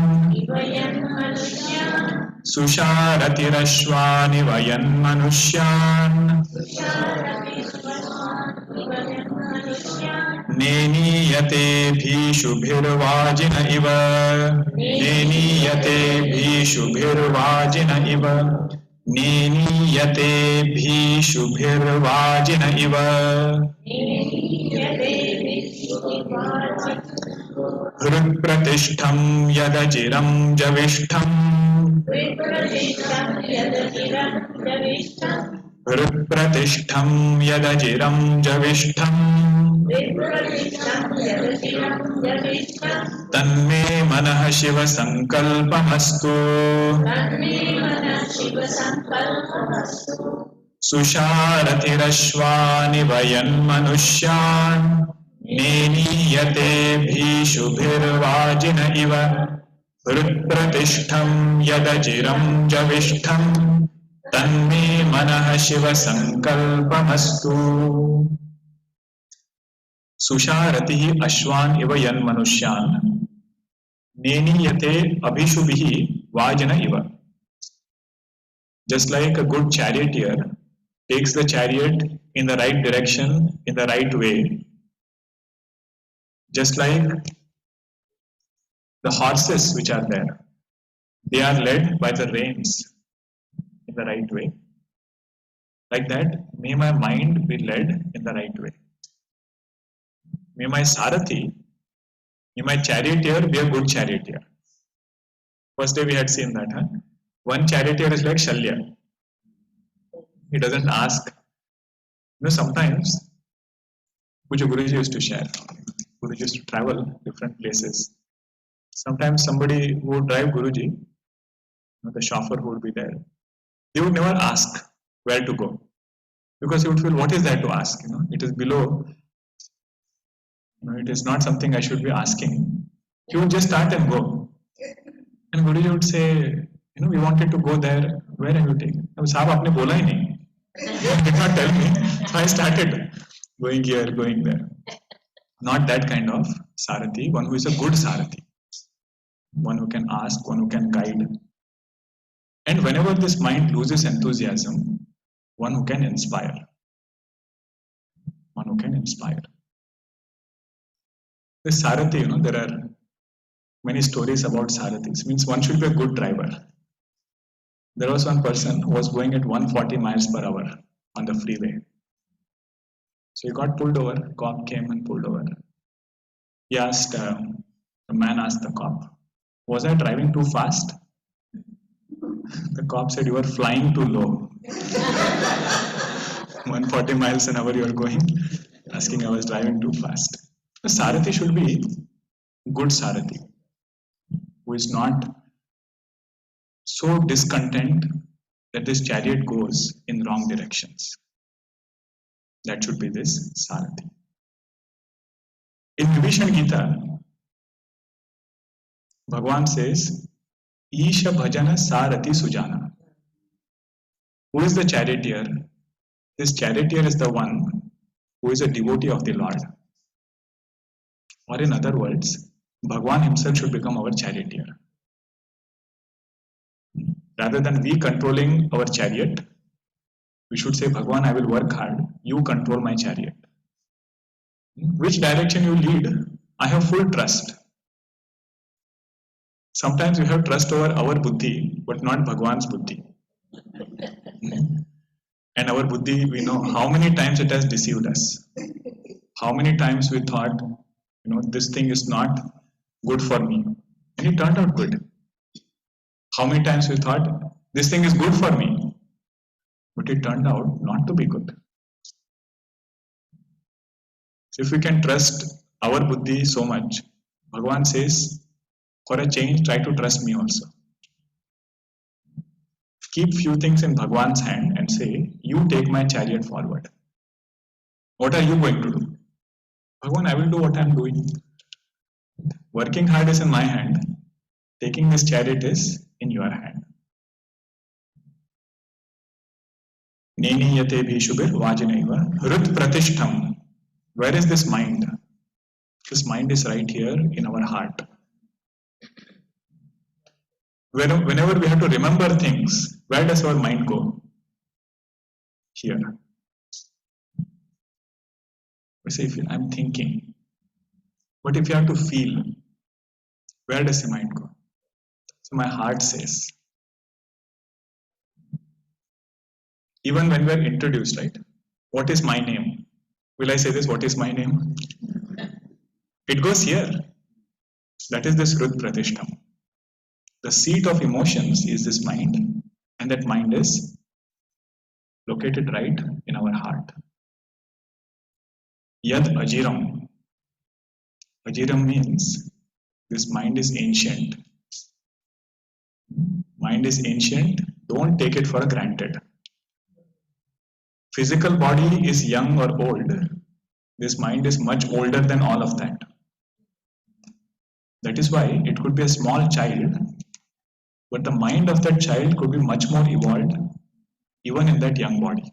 Susharati'rashvani vayanmanusyan. नेनीयते भीषुभिर्वाजिन इव नेनीयते भीषुभिर्वाजिन इव नेनीयते भीषुभिर्वाजिन इव हृत्प्रतिष्ठं यदचिरं जविष्ठम् हृत्प्रतिष्ठं यदचिरं जविष्ठम् तन्मे मनः शिव संकल्पमस्तु सुशारथिरश्वानि वयन्मनुष्यान् नेनीयते भीषुभिर्वाजिन इव हृत्प्रतिष्ठं यदचिरं जविष्ठम् तन्मे मनः शिव संकल्पमस्तु सुशारतिः अश्वान इव यन्मनुष्यान् नेनीयते अभिशुभिः वाजन इव. Just like a good charioteer takes the chariot in the right direction, in the right way, just like the horses which are there, they are led by the reins in the right way. Like that, may my mind be led in the right way. May my Sarathi, may my charioteer be a good charioteer. First day we had seen that. One charioteer is like Shalya. He doesn't ask. Sometimes, Puja Guruji used to share. Guruji used to travel different places. Sometimes somebody who would drive Guruji, the chauffeur who would be there, he would never ask where to go. Because he would feel, what is there to ask? It is below. It is not something I should be asking. He would just start and go. And Guruji would say, we wanted to go there. Where are you taking? Sahab, aapne bola hi nahi. You did not tell me. So I started going here, going there. Not that kind of Sarathi, one who is a good Sarathi. One who can ask, one who can guide. And whenever this mind loses enthusiasm, one who can inspire. One who can inspire. This Sarathi, there are many stories about Sarathis. Means one should be a good driver. There was one person who was going at 140 miles per hour on the freeway. So he got pulled over. Cop came and pulled over. He asked, the man asked the cop, was I driving too fast? The cop said, you are flying too low. 140 miles an hour you are going, asking I was driving too fast. The Sarathi should be good Sarathi, who is not so discontent that this chariot goes in wrong directions. That should be this Sarathi. In Vibhishan Gita, Bhagavan says, Isha Bhajana Sarathi Sujana. Who is the charioteer? This charioteer is the one who is a devotee of the Lord. Or in other words, Bhagavan himself should become our charioteer. Rather than we controlling our chariot, we should say, Bhagavan, I will work hard, you control my chariot. Which direction you lead, I have full trust. Sometimes we have trust over our buddhi, but not Bhagavan's buddhi. And our buddhi, we know how many times it has deceived us. How many times we thought, this thing is not good for me. And it turned out good. How many times we thought, this thing is good for me, but it turned out not to be good. So if we can trust our buddhi so much, Bhagavan says, for a change, try to trust me also. Keep few things in Bhagavan's hand and say, you take my chariot forward. What are you going to do? Bhagavan, I will do what I am doing. Working hard is in my hand. Taking this chariot is in your hand. Neniyate bhishubir vajanaiva rut pratishtham. Where is this mind? This mind is right here in our heart. Whenever we have to remember things, where does our mind go? Here. We say, I'm thinking. But if you have to feel, where does the mind go? So my heart says. Even when we are introduced, right? What is my name? Will I say this? What is my name? It goes here. That is this Rut Pratishtham. The seat of emotions is this mind, and that mind is located right in our heart. Yad Ajiram. Ajiram means this mind is ancient. Mind is ancient, don't take it for granted. Physical body is young or old. This mind is much older than all of that. That is why it could be a small child, but the mind of that child could be much more evolved even in that young body.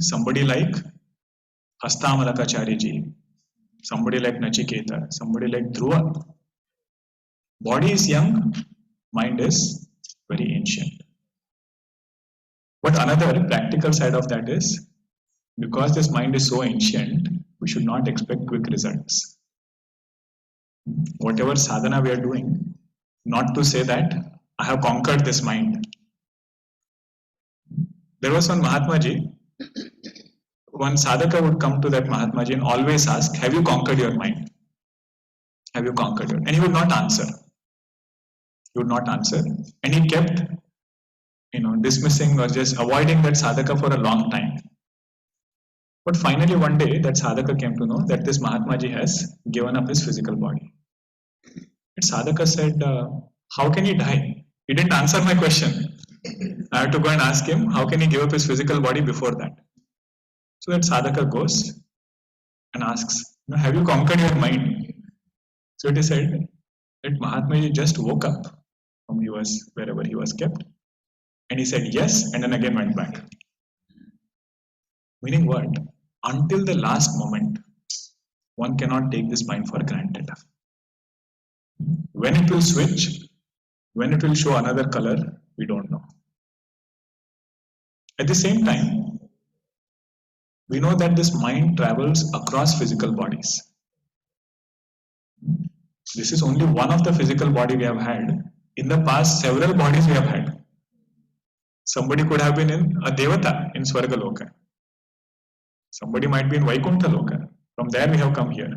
Somebody like Hastamalakacharya ji, somebody like Nachiketa, somebody like Dhruva. Body is young, mind is very ancient. But another practical side of that is, because this mind is so ancient, we should not expect quick results. Whatever sadhana we are doing, not to say that I have conquered this mind. There was one Mahatma Ji, one sadhaka would come to that Mahatma Ji and always ask, have you conquered your mind? Have you conquered it? And he would not answer. He would not answer. And he kept dismissing or just avoiding that sadhaka for a long time. But finally one day that sadhaka came to know that this Mahatma Ji has given up his physical body. And sadhaka said, how can he die? He didn't answer my question. I had to go and ask him, how can he give up his physical body before that? So that sadhaka goes and asks, have you conquered your mind? So it is said that Mahatma Ji just woke up from wherever he was kept. And he said yes, and then again went back. Meaning what? Until the last moment, one cannot take this mind for granted. When it will switch, when it will show another color, we don't know. At the same time, we know that this mind travels across physical bodies. This is only one of the physical body we have had. In the past, several bodies we have had. Somebody could have been in a Devata in Swargaloka. Somebody might be in Vaikuntha Loka. From there we have come here.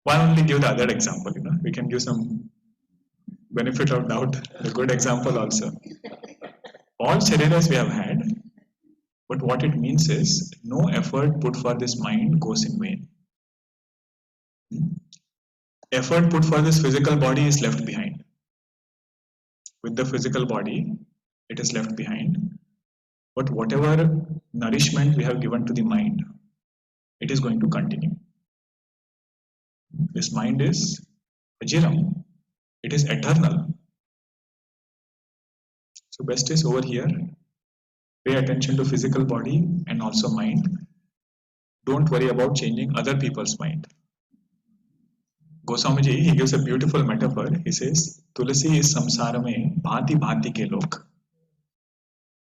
Why only give the other example? We can give some benefit of doubt, a good example also. All shariras we have had, but what it means is no effort put for this mind goes in vain. Effort put for this physical body is left behind. With the physical body, it is left behind. But whatever nourishment we have given to the mind, it is going to continue. This mind is ajiram. It is eternal. So best is over here. Pay attention to physical body and also mind. Don't worry about changing other people's mind. Goswamiji, he gives a beautiful metaphor. He says, Tulsi is samsara mein bhati bhati ke log.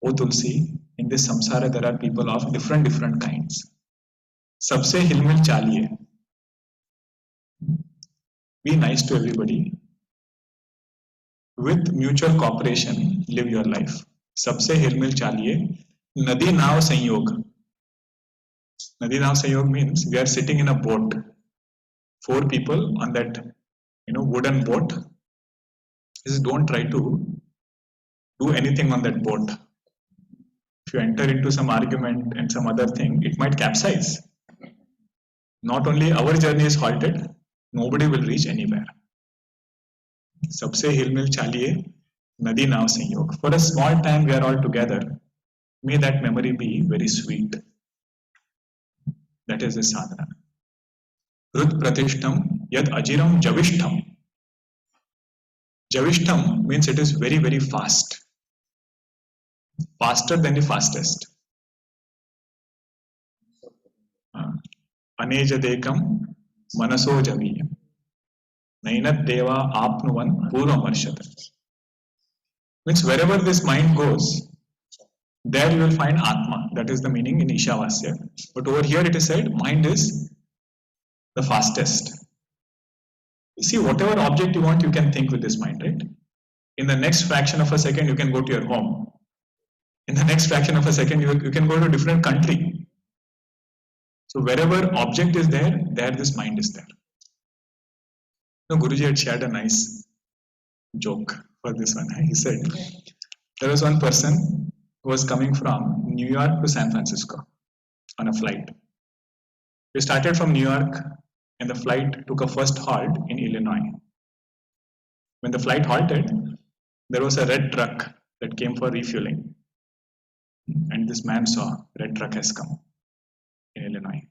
O Tulsi, in this samsara there are people of different kinds. Sabse hilmil chaliye. Be nice to everybody. With mutual cooperation, live your life. Sabse hilmil chaliye. Nadi nav sanyog. Nadi nav sanyog means we are sitting in a boat. 4 people on that wooden boat. He says, don't try to do anything on that boat. If you enter into some argument and some other thing, it might capsize. Not only our journey is halted, nobody will reach anywhere. Sabse hilmil chaliye, nadi nav sanyog. For a small time we are all together. May that memory be very sweet. That is the sadhana. Rut pratishtam yad ajiram javishtam. Javishtam means it is very, very fast. Faster than the fastest. Anejadekam manaso javiyam. Nainat deva apnuvan purvamarshata. Means wherever this mind goes, there you will find Atma. That is the meaning in Ishavasya. But over here it is said, mind is the fastest. You see, whatever object you want, you can think with this mind, right? In the next fraction of a second, you can go to your home. In the next fraction of a second, you can go to a different country. So wherever object is there, there this mind is there. No, Guruji had shared a nice joke for this one. He said, there was one person who was coming from New York to San Francisco on a flight. We started from New York and the flight took a first halt in Illinois. When the flight halted, there was a red truck that came for refueling. And this man saw red truck has come in Illinois.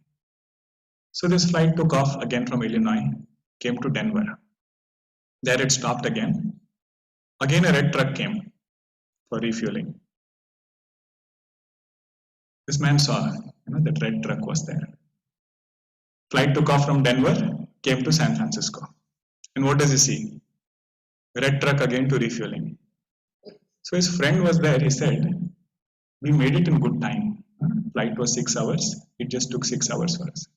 So this flight took off again from Illinois, came to Denver. There it stopped again. Again a red truck came for refueling. This man saw, that red truck was there. Flight took off from Denver, came to San Francisco. And what does he see? Red truck again to refueling. So his friend was there, he said, we made it in good time. Flight was 6 hours, it just took 6 hours for us.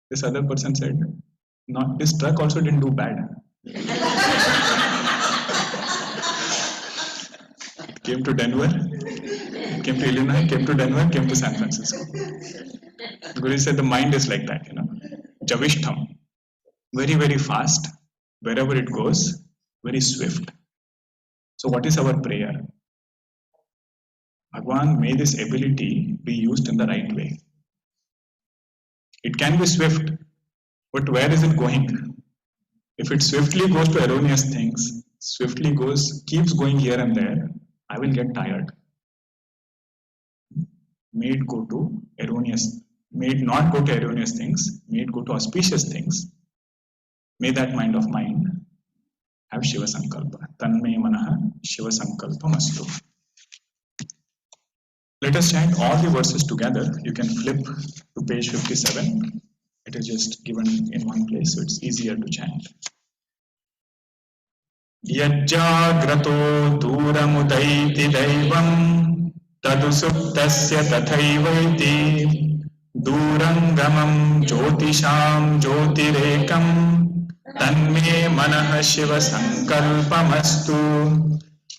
This other person said, not this truck also didn't do bad. It came to Denver, it came to Illinois, came to Denver, came to San Francisco. Guru said the mind is like that, Javishtam. Very, very fast. Wherever it goes, very swift. So what is our prayer? Bhagwan, may this ability be used in the right way. It can be swift, but where is it going? If it swiftly goes to erroneous things, swiftly keeps going here and there, I will get tired. May it go to erroneous, may it not go to erroneous things, may it go to auspicious things. May that mind of mine have Shiva Sankalpa. Tanme manaha Shiva Sankalpam astu. Let us chant all the verses together. You can flip to page 57. It is just given in one place, so it's easier to chant. Yajjagrato duramutaiti daivam tadusuptasya tathaivaiti durangamam jyotisham jyotirekam tanme manah shiva sankalpamastu.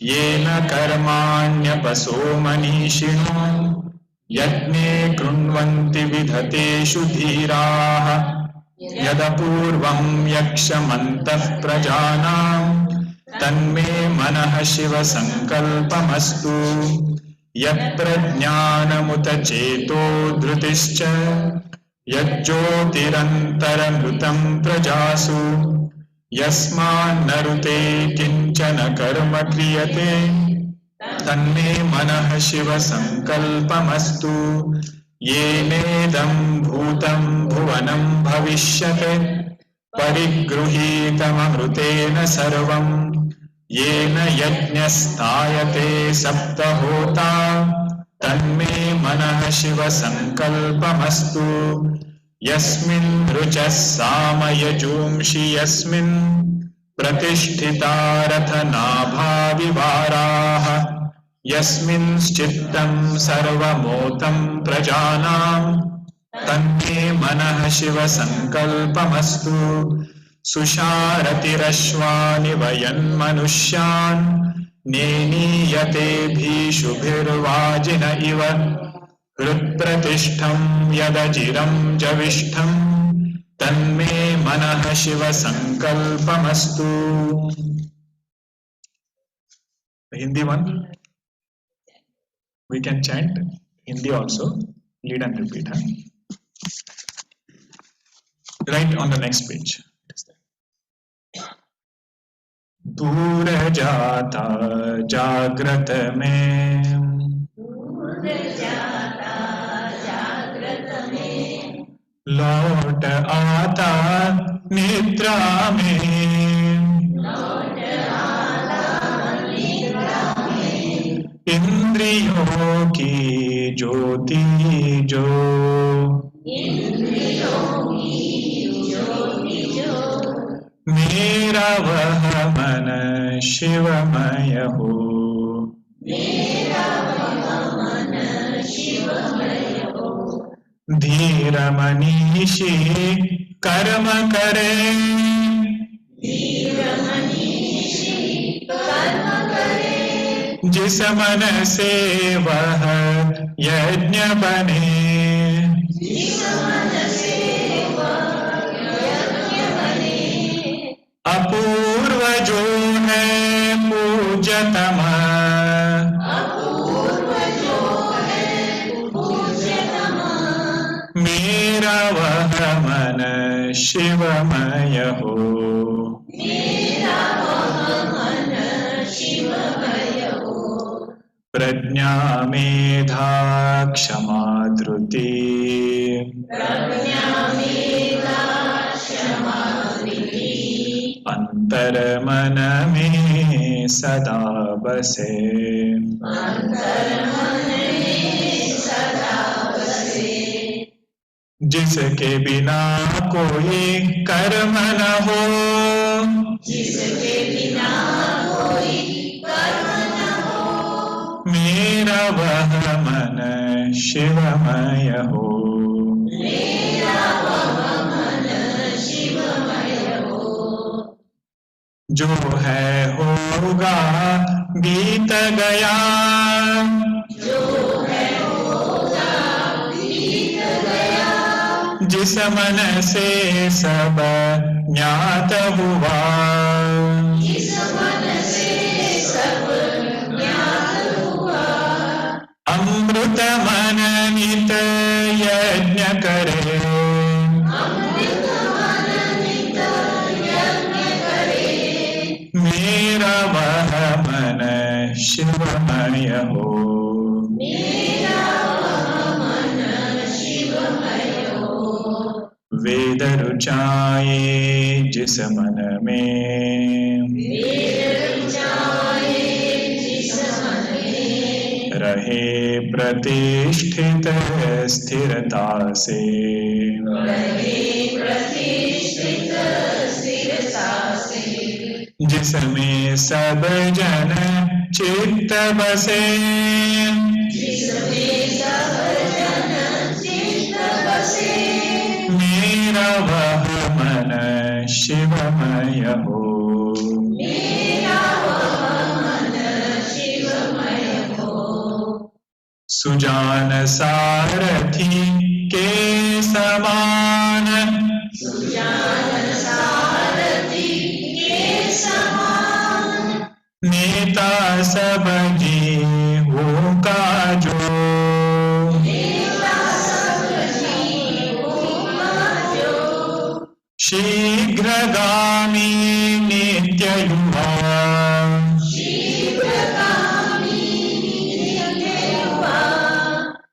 Yena karmanya-paso manishino yajne krunvanti vidhateshu dhiraha yadapurvam yakshamantah prajanam tanme manah shiva sankalpamastu. Yaprajnanamuta cheto dhrutischa yajyotirantaramrutam prajasu Yasman narute kinchana karma kriyate tanme manah shiva sankalpamastu. Yenedam bhutam bhuvanam bhavishyate parigruhitam amrutena sarvam yena yajnastayate saptahota tanme manah shiva sankalpamastu. Yasmin ruchas samayajumshi yasmin pratisthita rathanabha vivaraha yasmin schittam sarvamotam prajanam tanme manah shiva sankalpamastu. Susharati-rashvani vayan manushyan neniyate bhishubhirvajina iva Rutpratishtham yadajiram javishtham tanme manah shiva sankalpamastu. The Hindi one, we can chant Hindi also. Lead and repeat. Huh? Right on the next page. दूर जाता जागृत में, दूर जाता जागृत में, लौट आता निद्रा में, लौट आता निद्रा में, इंद्रियों की ज्योति जो, इंद्रियों की ज्योति जो, मेरा वह मन शिवमय हो, मेरा वह मन शिवमय हो, धीर मनीषी कर्म करे, धीर मनीषी कर्म करे, जिस मन से वह यज्ञ बने, जिस मन से वह यज्ञ बने, अपूर्व जो है पूज्यतम, अपूर्व जो है पूज्यतम, मेरा वह मन शिवमय हो, मेरा वह मन शिवमय हो, प्रज्ञा मेधा क्षमा धृति, प्रज्ञा मेधा क्षमा धृति, अंतर मन में सदा बसे, अंतर मन में सदा बसे, जिसके बिना कोई कर्म न हो, जिसके बिना कोई कर्म न हो, मेरा वह मन शिवमय हो, मेरा वह मन शिवमय हो, जो है होगा बीत गया, जो है होगा बीत गया, जिस मन से सब ज्ञात हुआ, जिस मन से सब ज्ञात हुआ, अमृत मन नित यज्ञ करे, अमृत मन नित यज्ञ करे, मेरा वह मन शिवमय हो, मेरा वह मन शिवमय हो, वेद रुचाए जिस मन में, वेद रुचाए जिस मन में, रहे प्रतिष्ठित स्थिरता से, रहे प्रतिष्ठित स्थिरता से, जिसमें सब जन चित्त बसे, जिसमें सब जन चित्त बसे, मेरा वह मन शिवमय हो, मेरा वह मन शिवमय हो, सुजान सारथी के समान, सुजान सारथी के समान, नेता सब जीवों का जो, नेता सब जीवों का जो, शीघ्रगामी नित्य युवा, शीघ्रगामी नित्य युवा,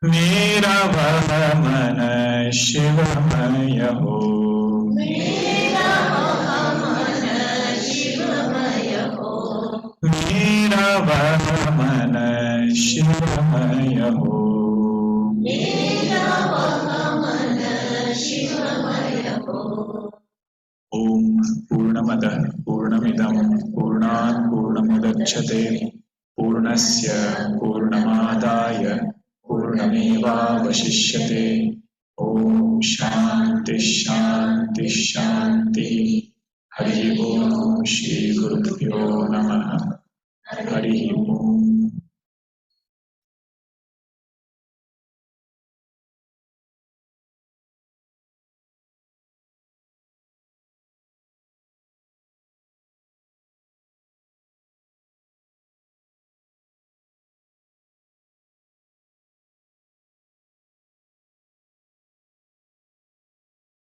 मेरा वह मन शिवमय हो, मेरा वह मन शिवमय हो, मेरा वह मन शिवमय हो, मेरा वह मन शिवमय हो। ओम पूर्णमदः पूर्णमिदं पूर्णात् पूर्णमुदच्यते पूर्णस्य पूर्णमादाय पूर्णमेवावशिष्यते। ओम शांति शांति शांति। हरि ओम श्री गुरुभ्यो नमः। हरि ओम।